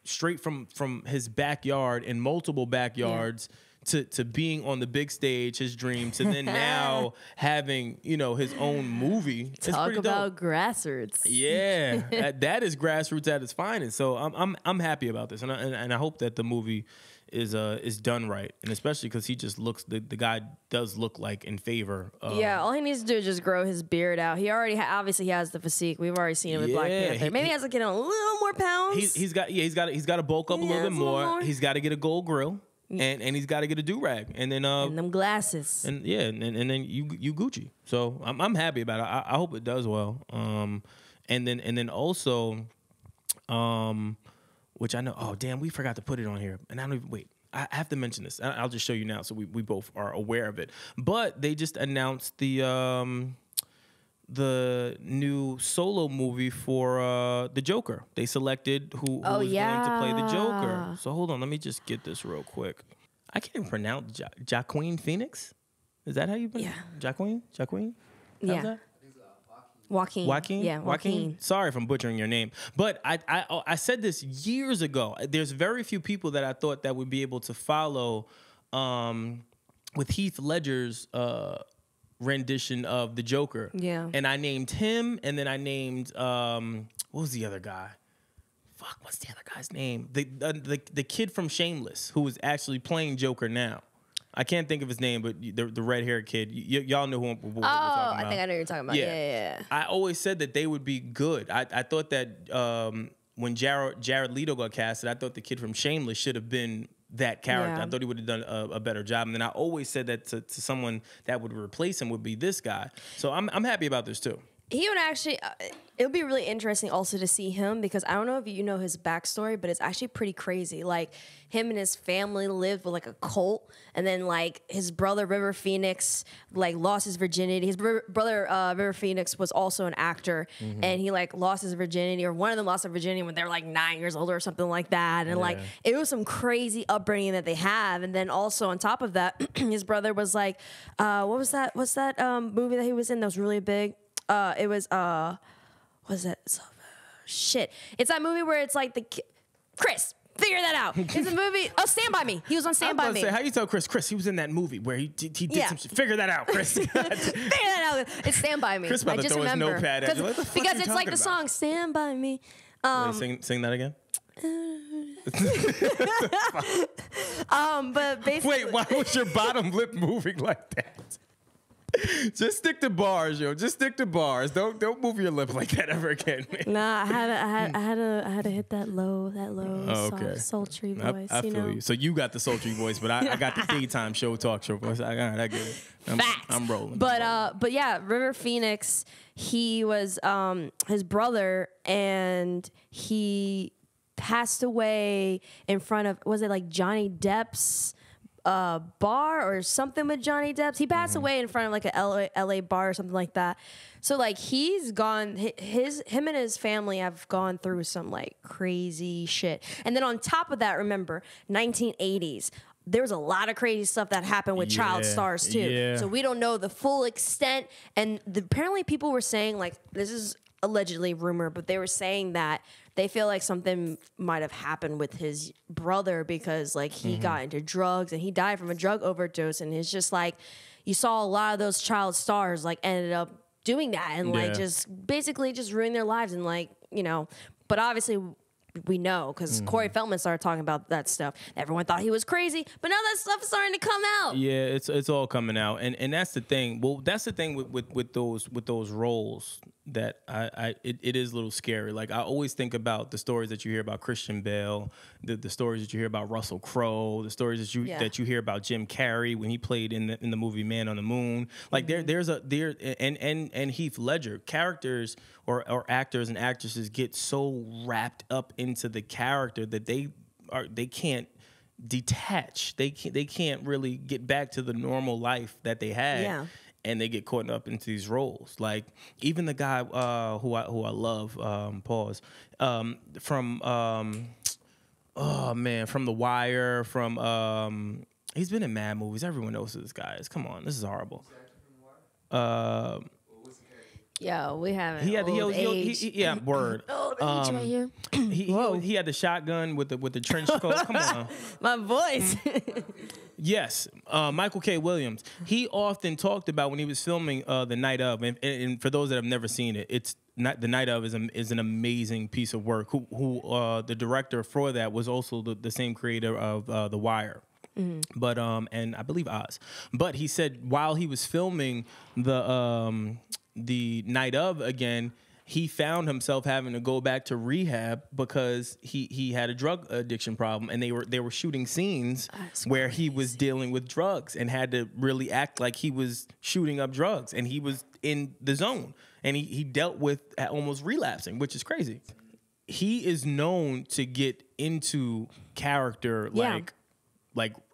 Straight from his backyard and multiple backyards. Yeah. To being on the big stage, his dream, to then now having, his own movie. Talk about grassroots. Yeah, that is grassroots at its finest. So I'm happy about this, and I hope that the movie is done right, and especially because he just looks, the guy does look like in favor. All he needs to do is just grow his beard out. He already obviously has the physique. We've already seen him with Black Panther. Maybe he has to get on a little more pounds. He's got to bulk up a little bit more. He's got to get a gold grill. And he's got to get a do-rag, and then and them glasses, and then you Gucci. So I'm happy about it. I hope it does well. And then also, which I know. Oh damn, we forgot to put it on here, and I don't even wait. I have to mention this. I'll just show you now, so we both are aware of it. But they just announced the new solo movie for the Joker. They selected who was going to play the Joker. So hold on, let me just get this real quick. I can't even pronounce Joaquin Phoenix. Is that how you pronounce? Yeah. Joaquin? Yeah. That? Joaquin. Yeah, Joaquin. Sorry if I'm butchering your name, but I said this years ago. There's very few people that I thought that would be able to follow with Heath Ledger's rendition of the Joker. Yeah. And I named him, and then I named what was the other guy? Fuck, what's the other guy's name? The kid from Shameless who is actually playing Joker now. I can't think of his name, but the red-haired kid. Y'all know who we're talking about. I think I know who you're talking about. Yeah. I always said that they would be good. I thought that when Jared Leto got casted, I thought the kid from Shameless should have been that character. Yeah. I thought he would have done a better job. And then I always said that to someone that would replace him would be this guy. So I'm happy about this too. He would actually, it would be really interesting also to see him, because I don't know if you know his backstory, but it's actually pretty crazy. Like, him and his family lived with like a cult, and then like his brother River Phoenix like lost his virginity. His brother River Phoenix was also an actor, and he like lost his virginity, or one of them lost their virginity when they were like 9 years old or something like that. And like, it was some crazy upbringing that they have. And then also on top of that, his brother was like, what's that movie that he was in that was really big? It was what's that? Shit. It's that movie where it's like Chris, figure that out. It's a movie. Oh, Stand By Me. He was on Stand By Me. How you tell Chris? He was in that movie where he did some shit. Figure that out, Chris. Figure that out. It's Stand By Me. Chris about I to just throw remember. his notepad at you. What the fuck because you it's like talking the song Stand By Me. Wait, sing that again. But basically, wait, why was your bottom lip moving like that? Just stick to bars, yo. Just stick to bars. Don't move your lip like that ever again, man. Nah, I had to hit that low, soft, sultry voice. I feel you. So you got the sultry voice, but I got the daytime talk show voice. I get it. I'm rolling. But yeah, River Phoenix, he was his brother, and he passed away in front of, was it like Johnny Depp's bar or something with Johnny Depp? He passed away in front of like a LA bar or something like that. So like, he's gone, him and his family have gone through some like crazy shit. And then on top of that, remember 1980s, there was a lot of crazy stuff that happened with child stars too. Yeah. So we don't know the full extent. And apparently people were saying, like, this is allegedly rumor, but they were saying that they feel like something might have happened with his brother, because like he got into drugs and he died from a drug overdose. And it's just like, you saw a lot of those child stars like ended up doing that and like just basically just ruining their lives and like, you know, but obviously we know because Corey Feldman started talking about that stuff. Everyone thought he was crazy, but now that stuff is starting to come out. Yeah, it's all coming out, and that's the thing. Well, that's the thing with those roles that it is a little scary. Like I always think about the stories that you hear about Christian Bale, the stories that you hear about Russell Crowe, the stories that you hear about Jim Carrey when he played in the movie Man on the Moon. Like there's and Heath Ledger, characters or actors and actresses get so wrapped up into the character that they can't detach. They can't really get back to the normal life that they had. Yeah. And they get caught up into these roles. Like even the guy who I love, from from The Wire, from he's been in mad movies. Everyone knows who this guy is. Come on, this is horrible. Yo, we haven't. He had old age. yeah, word. Old age right here. He had the shotgun with the trench coat. Come on, my voice. Yes, Michael K. Williams. He often talked about when he was filming The Night Of, and for those that have never seen it, it's not The Night Of is an amazing piece of work. Who the director for that was also the same creator of The Wire. Mm-hmm. But and I believe Oz. But he said while he was filming the Night Of again, he found himself having to go back to rehab because he had a drug addiction problem, and they were shooting scenes where he was dealing with drugs and had to really act like he was shooting up drugs, and he was in the zone, and he dealt with almost relapsing, which is crazy. He is known to get into character like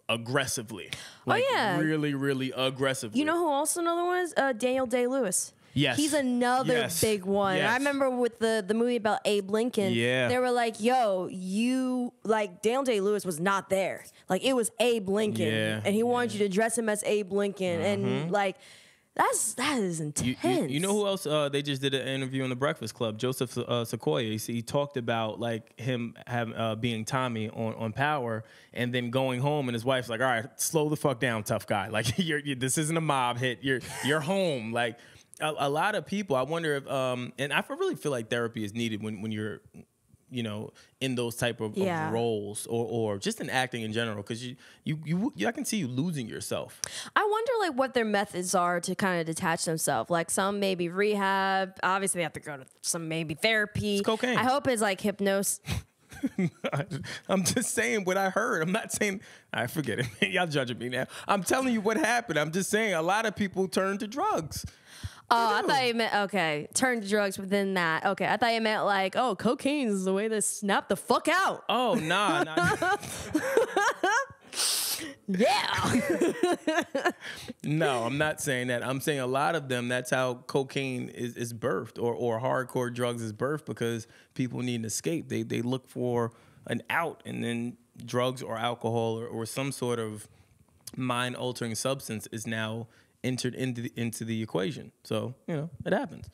aggressively, like really, really aggressively. You know who also another one is? Daniel Day-Lewis. Yes. He's another big one. Yes. I remember with the movie about Abe Lincoln, they were like, yo, Daniel Day-Lewis was not there. Like, it was Abe Lincoln. Yeah. And he wanted you to dress him as Abe Lincoln. And, like, that is intense. You know who else? They just did an interview on The Breakfast Club. Joseph Sequoia. He talked about, like, him being Tommy on Power and then going home, and his wife's like, all right, slow the fuck down, tough guy. Like, this isn't a mob hit. You're home. Like, a lot of people, I wonder if, and I really feel like therapy is needed when you're, you know, in those type of roles or just in acting in general, because I can see you losing yourself. I wonder like what their methods are to kind of detach themselves. Like some maybe rehab. Obviously, they have to go to some maybe therapy. It's cocaine. I hope it's like hypnosis. I'm just saying what I heard. I'm not saying, I forget it. Y'all judging me now. I'm telling you what happened. I'm just saying a lot of people turn to drugs. Oh, I thought you meant, turn to drugs within that. Okay, I thought you meant like, cocaine is the way to snap the fuck out. Oh, nah. Yeah. No, I'm not saying that. I'm saying a lot of them, that's how cocaine is birthed or hardcore drugs is birthed, because people need an escape. They look for an out, and then drugs or alcohol or some sort of mind-altering substance is now entered into the equation. So, you know, it happens.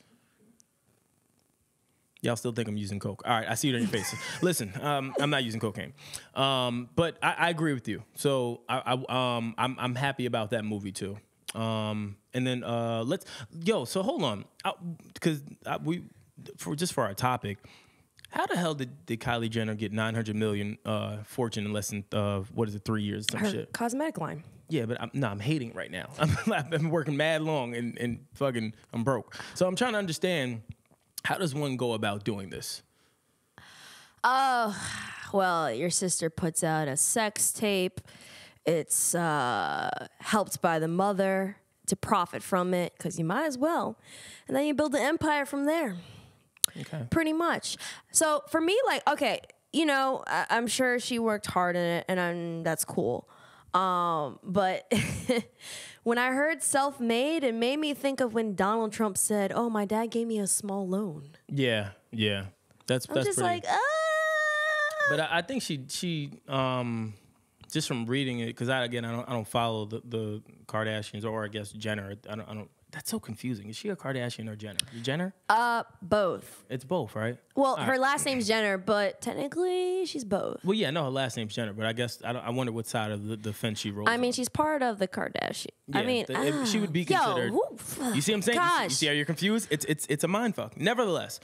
Y'all still think I'm using coke. All right, I see it on your faces. Listen, I'm not using cocaine, but I agree with you. So I'm happy about that movie too. And then so hold on, because for our topic, how the hell did Kylie Jenner get $900 million fortune in less than 3 years? Some her shit. Cosmetic line. Yeah, but I'm hating right now. I've been working mad long and fucking I'm broke. So I'm trying to understand, how does one go about doing this? Oh, well, your sister puts out a sex tape. It's helped by the mother to profit from it, because you might as well. And then you build an empire from there. Okay. Pretty much. So for me, like, okay, you know, I'm sure she worked hard in it, and that's cool. But when I heard self-made, it made me think of when Donald Trump said, "Oh, my dad gave me a small loan." Yeah. That's just pretty, like, But I think she just from reading it, because I don't follow the Kardashians, or I guess Jenner. I don't That's so confusing. Is she a Kardashian or Jenner? You Jenner? Both. It's both, right? Well, her last name's Jenner, but technically she's both. Well, yeah, no, her last name's Jenner, but I guess I wonder what side of the fence she rolls. I mean, she's part of the Kardashian. Yeah, I mean, she would be considered. You see what I'm saying? You see how you're confused? It's a mind fuck. Nevertheless.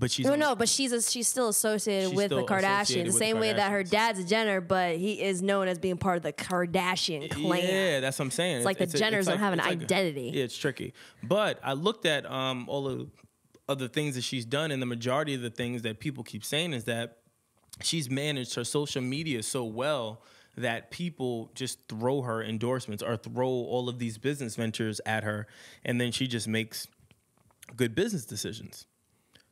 But she's but she's still associated with the Kardashians, the same way that her dad's a Jenner, but he is known as being part of the Kardashian clan. Yeah, that's what I'm saying. It's like the Jenners don't have an identity. Yeah, it's tricky. But I looked at all of the things that she's done, and the majority of the things that people keep saying is that she's managed her social media so well that people just throw her endorsements or throw all of these business ventures at her, and then she just makes good business decisions.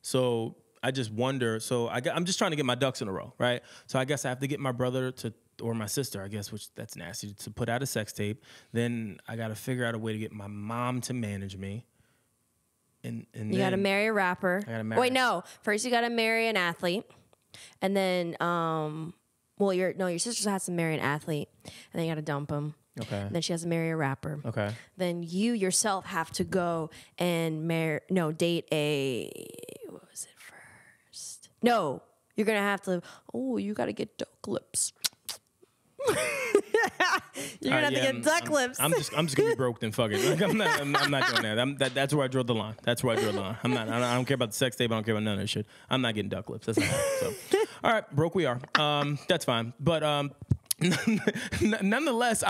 So I just wonder. So I'm just trying to get my ducks in a row, right? So I guess I have to get my brother or my sister, I guess, which that's nasty, to put out a sex tape. Then I got to figure out a way to get my mom to manage me. And you got to marry a rapper. Wait, no. First you got to marry an athlete, and then your sister has to marry an athlete, and then you got to dump him. Okay. And then she has to marry a rapper. Okay. Then you yourself have to go and date a. What was it first? No, you're gonna have to. Oh, you gotta get duck lips. You're gonna have to get duck lips. I'm just gonna be broke then. Fuck it. Like, I'm not doing that. That's where I draw the line. That's where I draw the line. I don't care about the sex tape. I don't care about none of that shit. I'm not getting duck lips. That's not happening. So, all right, broke we are. That's fine. But nonetheless,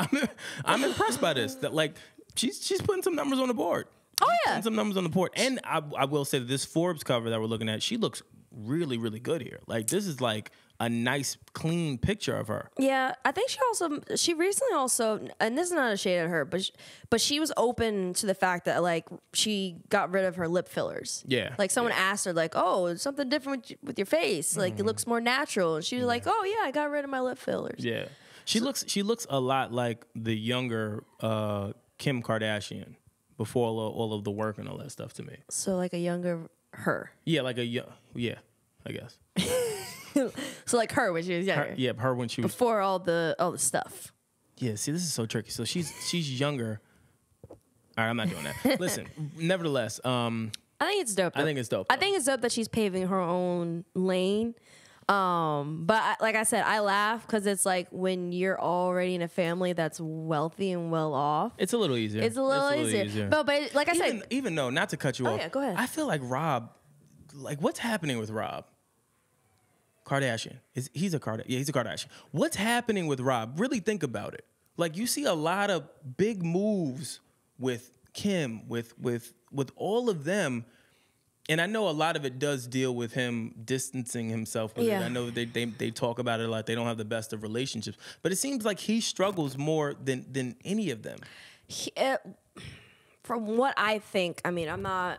I'm impressed by this. That like she's putting some numbers on the board. Oh yeah, putting some numbers on the board. And I will say that this Forbes cover that we're looking at, she looks really, really good here. Like this is like a nice, clean picture of her. Yeah, I think she recently also, and this is not a shade at her, but she was open to the fact that like she got rid of her lip fillers. Yeah. Like someone asked her like, oh, it's something different with your face. Like it looks more natural. And she was like, oh yeah, I got rid of my lip fillers. Yeah. She looks a lot like the younger Kim Kardashian before all of the work and all that stuff to me. So like a younger her. Yeah, like I guess. So like her when she was younger. Her when she was before all the stuff. Yeah, see, this is so tricky. So she's younger. All right, I'm not doing that. Listen, nevertheless, I think it's dope. I think it's dope. I think it's dope that she's paving her own lane. But like I said, I laugh because it's like when you're already in a family that's wealthy and well off. It's a little easier. It's a little easier. But like I said, even though, not to cut you off. Yeah, go ahead. I feel like Rob, like what's happening with Rob? Kardashian. He's a Kardashian. What's happening with Rob? Really think about it. Like you see a lot of big moves with Kim, with all of them. And I know a lot of it does deal with him distancing himself with it. I know that they talk about it a lot. They don't have the best of relationships. But it seems like he struggles more than any of them. From what I think, I mean, I'm not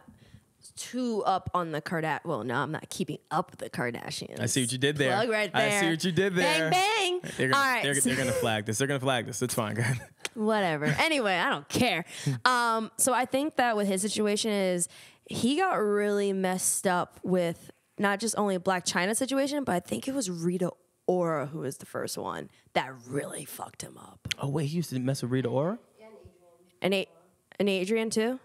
too up on the Kardashians. Well, no, I'm not keeping up with the Kardashians. I see what you did there. Plug right there. I see what you did there. Bang, bang. They're gonna flag this. They're gonna flag this. It's fine, guys. Whatever. Anyway, I don't care. So I think that with his situation is he got really messed up with not just only a Black China situation, but I think it was Rita Ora who was the first one that really fucked him up. Oh wait, he used to mess with Rita Ora? And Adrian too?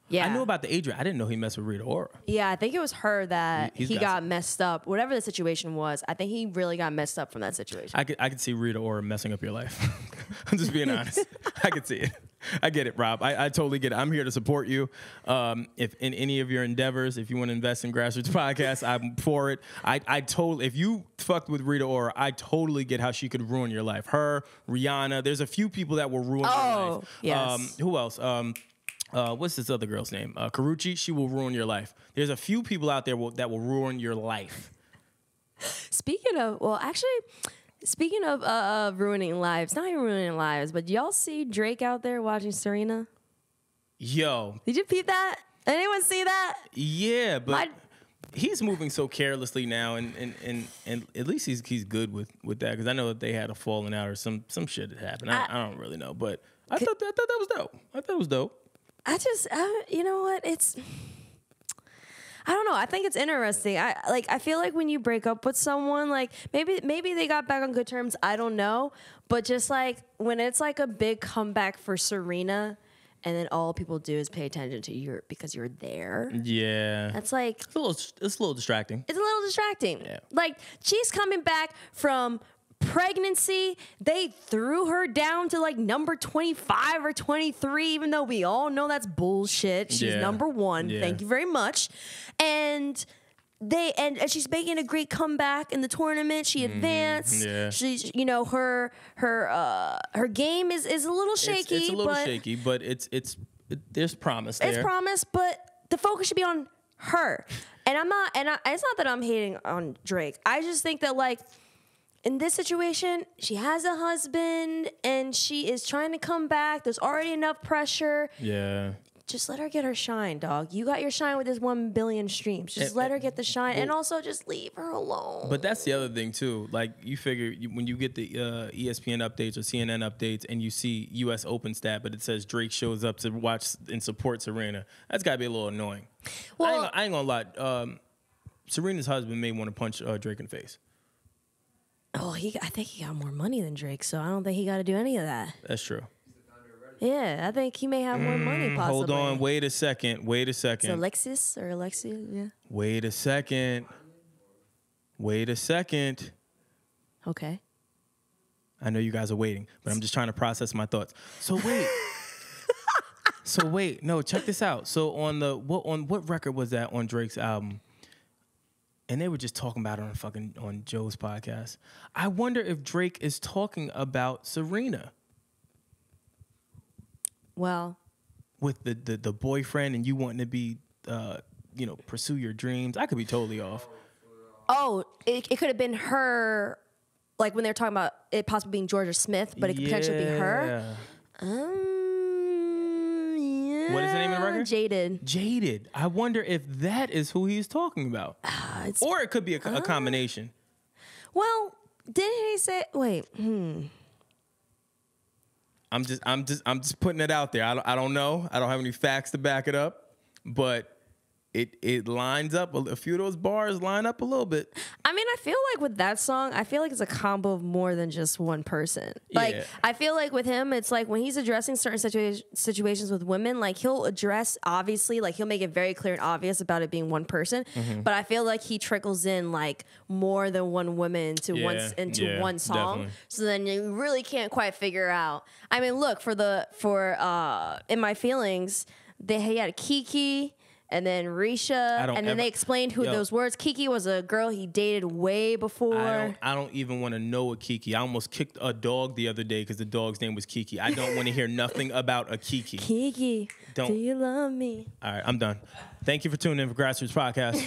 Yeah. I knew about the Adrian. I didn't know he messed with Rita Ora. Yeah, I think it was her that he got messed up. Whatever the situation was, I think he really got messed up from that situation. I could see Rita Ora messing up your life. I'm just being honest. I could see it. I get it, Rob. I totally get it. I'm here to support you. If in any of your endeavors, if you want to invest in Grassroots Podcasts, I'm for it. I totally, if you fucked with Rita Ora, I totally get how she could ruin your life. Her, Rihanna, there's a few people that will ruin your life. Yes. Who else? What's this other girl's name? Karrueche. She will ruin your life. There's a few people out there that will ruin your life. Speaking of ruining lives, not even ruining lives, but y'all see Drake out there watching Serena? Yo. Did you peep that? Anyone see that? Yeah, but he's moving so carelessly now, and at least he's good with that, because I know that they had a falling out or some shit that happened. I don't really know, but I thought that was dope. I thought it was dope. You know what? I don't know. I think it's interesting. I feel like when you break up with someone, like maybe they got back on good terms. I don't know. But just like when it's like a big comeback for Serena and then all people do is pay attention to you because you're there. Yeah. That's like it's a little distracting. It's a little distracting. Yeah. Like, she's coming back from pregnancy. They threw her down to like number 25 or 23, even though we all know that's bullshit. She's number 1. Yeah. Thank you very much. And and she's making a great comeback in the tournament. She advanced. Yeah. She's, you know, her game is a little shaky. It's a little shaky, but there's promise there. It's promise, but the focus should be on her. And it's not that I'm hating on Drake. I just think that, like, in this situation, she has a husband and she is trying to come back. There's already enough pressure. Yeah. Just let her get her shine, dog. You got your shine with this 1 billion streams. Just let her get the shine, and also just leave her alone. But that's the other thing too. Like, you figure when you get the ESPN updates or CNN updates, and you see U.S. Open stat, but it says Drake shows up to watch and support Serena. That's gotta be a little annoying. Well, I ain't gonna lie. Serena's husband may want to punch Drake in the face. Oh, I think he got more money than Drake, so I don't think he got to do any of that. That's true. Yeah, I think he may have more money, possibly. Hold on, wait a second. It's Alexis or Alexia, yeah. Wait a second. Okay. I know you guys are waiting, but I'm just trying to process my thoughts. So wait. No, check this out. So on what record was that on Drake's album? And they were just talking about it on Joe's podcast. I wonder if Drake is talking about Serena. Well, with the boyfriend and you wanting to be, pursue your dreams. I could be totally off. Oh, it could have been her, like when they're talking about it possibly being Georgia Smith, but it could potentially be her. Yeah. What is the name of the record? Jaded. I wonder if that is who he's talking about. Or it could be a combination. Well, didn't he say, wait, I'm just putting it out there. I don't know. I don't have any facts to back it up, but it lines up. A few of those bars line up a little bit. I mean, I feel like with that song, I feel like it's a combo of more than just one person. Like, yeah. I feel like with him, it's like when he's addressing certain situations with women, like he'll address, obviously, like he'll make it very clear and obvious about it being one person. Mm-hmm. But I feel like he trickles in like more than one woman into one song. Definitely. So then you really can't quite figure out. I mean, look, for In My Feelings, he had a Kiki. And then Risha, and then they explained who those words. Kiki was a girl he dated way before. I don't even want to know a Kiki. I almost kicked a dog the other day because the dog's name was Kiki. I don't want to hear nothing about a Kiki. Kiki, do you love me? All right, I'm done. Thank you for tuning in for Grassroots Podcast.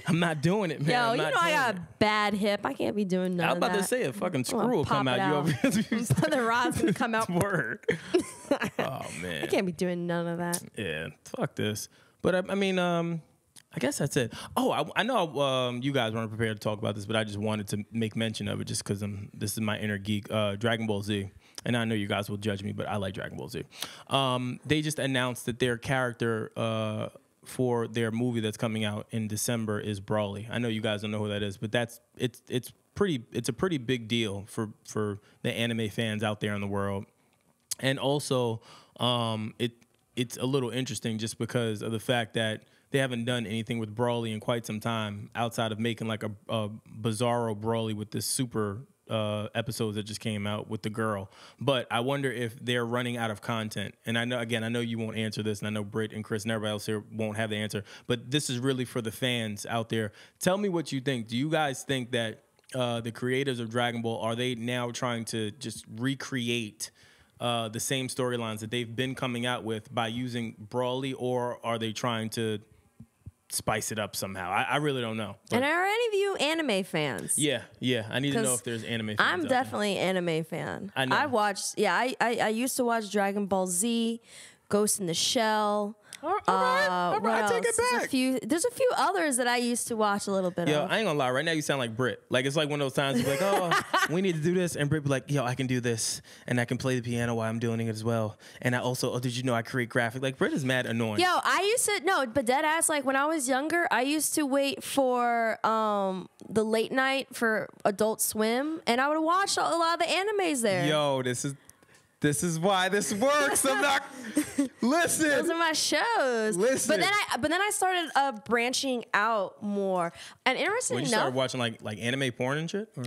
I'm not doing it, man. Yo, you know I got a bad hip. I can't be doing none of that. I was about to say a fucking screw will come out. You over the rod's gonna come out. Word. Oh man. I can't be doing none of that. Yeah, fuck this. But I mean, I guess that's it. Oh, I know you guys weren't prepared to talk about this, but I just wanted to make mention of it just because this is my inner geek. Dragon Ball Z. And I know you guys will judge me, but I like Dragon Ball Z. They just announced that their character for their movie that's coming out in December is Broly. I know you guys don't know who that is, but it's a pretty big deal for the anime fans out there in the world. And also, it's a little interesting just because of the fact that they haven't done anything with Broly in quite some time outside of making like a Bizarro Broly with this super episodes that just came out with the girl. But I wonder if they're running out of content. And I know you won't answer this, and I know Britt and Chris and everybody else here won't have the answer, but this is really for the fans out there. Tell me what you think. Do you guys think that the creators of Dragon Ball, are they now trying to just recreate the same storylines that they've been coming out with by using Broly, or are they trying to spice it up somehow? I really don't know. And are any of you anime fans? Yeah. I need to know if there's anime fans. I'm definitely an anime fan. I know. I used to watch Dragon Ball Z, Ghost in the Shell. All right, take it back. There's a few others that I used to watch a little bit of. I ain't gonna lie. Right now, you sound like Britt. Like, it's like one of those times you're like, oh, we need to do this. And Britt be like, yo, I can do this. And I can play the piano while I'm doing it as well. And I also, did you know I create graphic? Like, Britt is mad annoying. Yo, I used to, no, but dead ass, like when I was younger, I used to wait for the late night for Adult Swim. And I would watch a lot of the animes there. Yo, this is... This is why this works. I'm not. Listen. Those are my shows. Listen. But then I started branching out more. And interesting When you enough, started watching like anime porn and shit? Or?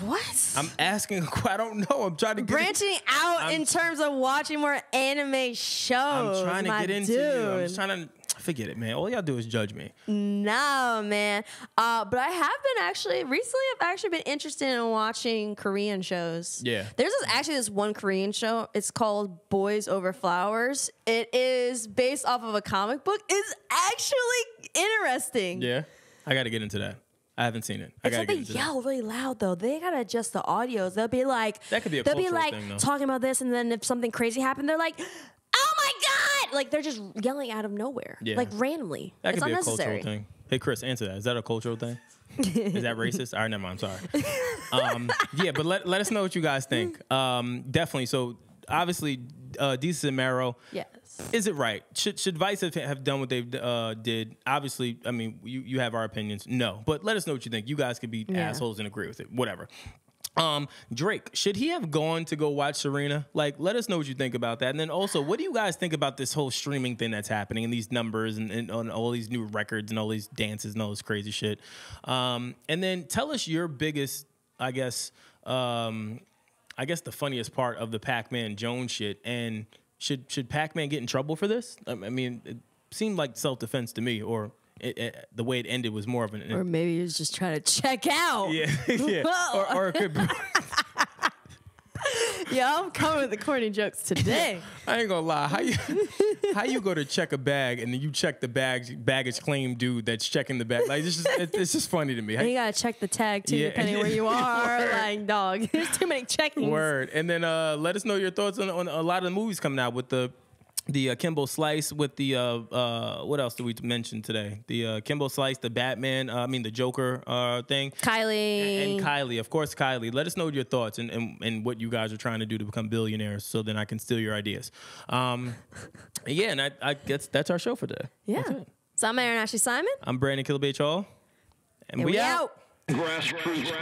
What? I'm asking. I don't know. I'm trying to get branching out in terms of watching more anime shows. I'm trying to get into you. I'm just trying to forget it, man. All y'all do is judge me. No, man. But I have been recently. I've actually been interested in watching Korean shows. Yeah. There's this one Korean show. It's called Boys Over Flowers. It is based off of a comic book. It's actually interesting. Yeah, I got to get into that. I haven't seen it. It's like they yell really loud though. They gotta adjust the audios. They'll be like, that could be a they'll be cultural like thing, though. talking about this, and then if something crazy happened, they're like, "Oh my god!" Like they're just yelling out of nowhere, like randomly. That it's could be unnecessary. a cultural thing. Hey, Chris, answer that. Is that a cultural thing? Is that racist? All right, never mind. I'm sorry. Yeah, but let us know what you guys think. Definitely. So obviously, Desus and Mero. Yes. Is it right? Should Vice have done what they did? Obviously, I mean, you have our opinions. No, but let us know what you think. You guys could be assholes and agree with it. Whatever. Drake, should he have gone to go watch Serena? Like, let us know what you think about that. And then also, what do you guys think about this whole streaming thing that's happening and these numbers and all these new records and all these dances and all this crazy shit? And then tell us your biggest, I guess the funniest part of the Pacman Jones shit. And should Pacman get in trouble for this? I mean, it seemed like self-defense to me, or the way it ended was more of an... Or maybe he was just trying to check out. Yeah, yeah. or it could be... Yeah, I'm coming with the corny jokes today. I ain't gonna lie. How you go to check a bag and then you check the baggage claim dude that's checking the bag? Like it's just funny to me. And you gotta check the tag too, depending where you are. Like, dog, there's too many checkings. Word. And then let us know your thoughts on a lot of the movies coming out with the Kimbo Slice, with the what else did we mention today? The Kimbo Slice, the Batman, the Joker thing. Kylie. And Kylie, of course, Kylie. Let us know your thoughts and what you guys are trying to do to become billionaires, so then I can steal your ideas. Yeah, and I guess that's our show for today. Yeah. So I'm Erin Ashley Simon. I'm Brandon Killabh Hall. And we out. Grassroots.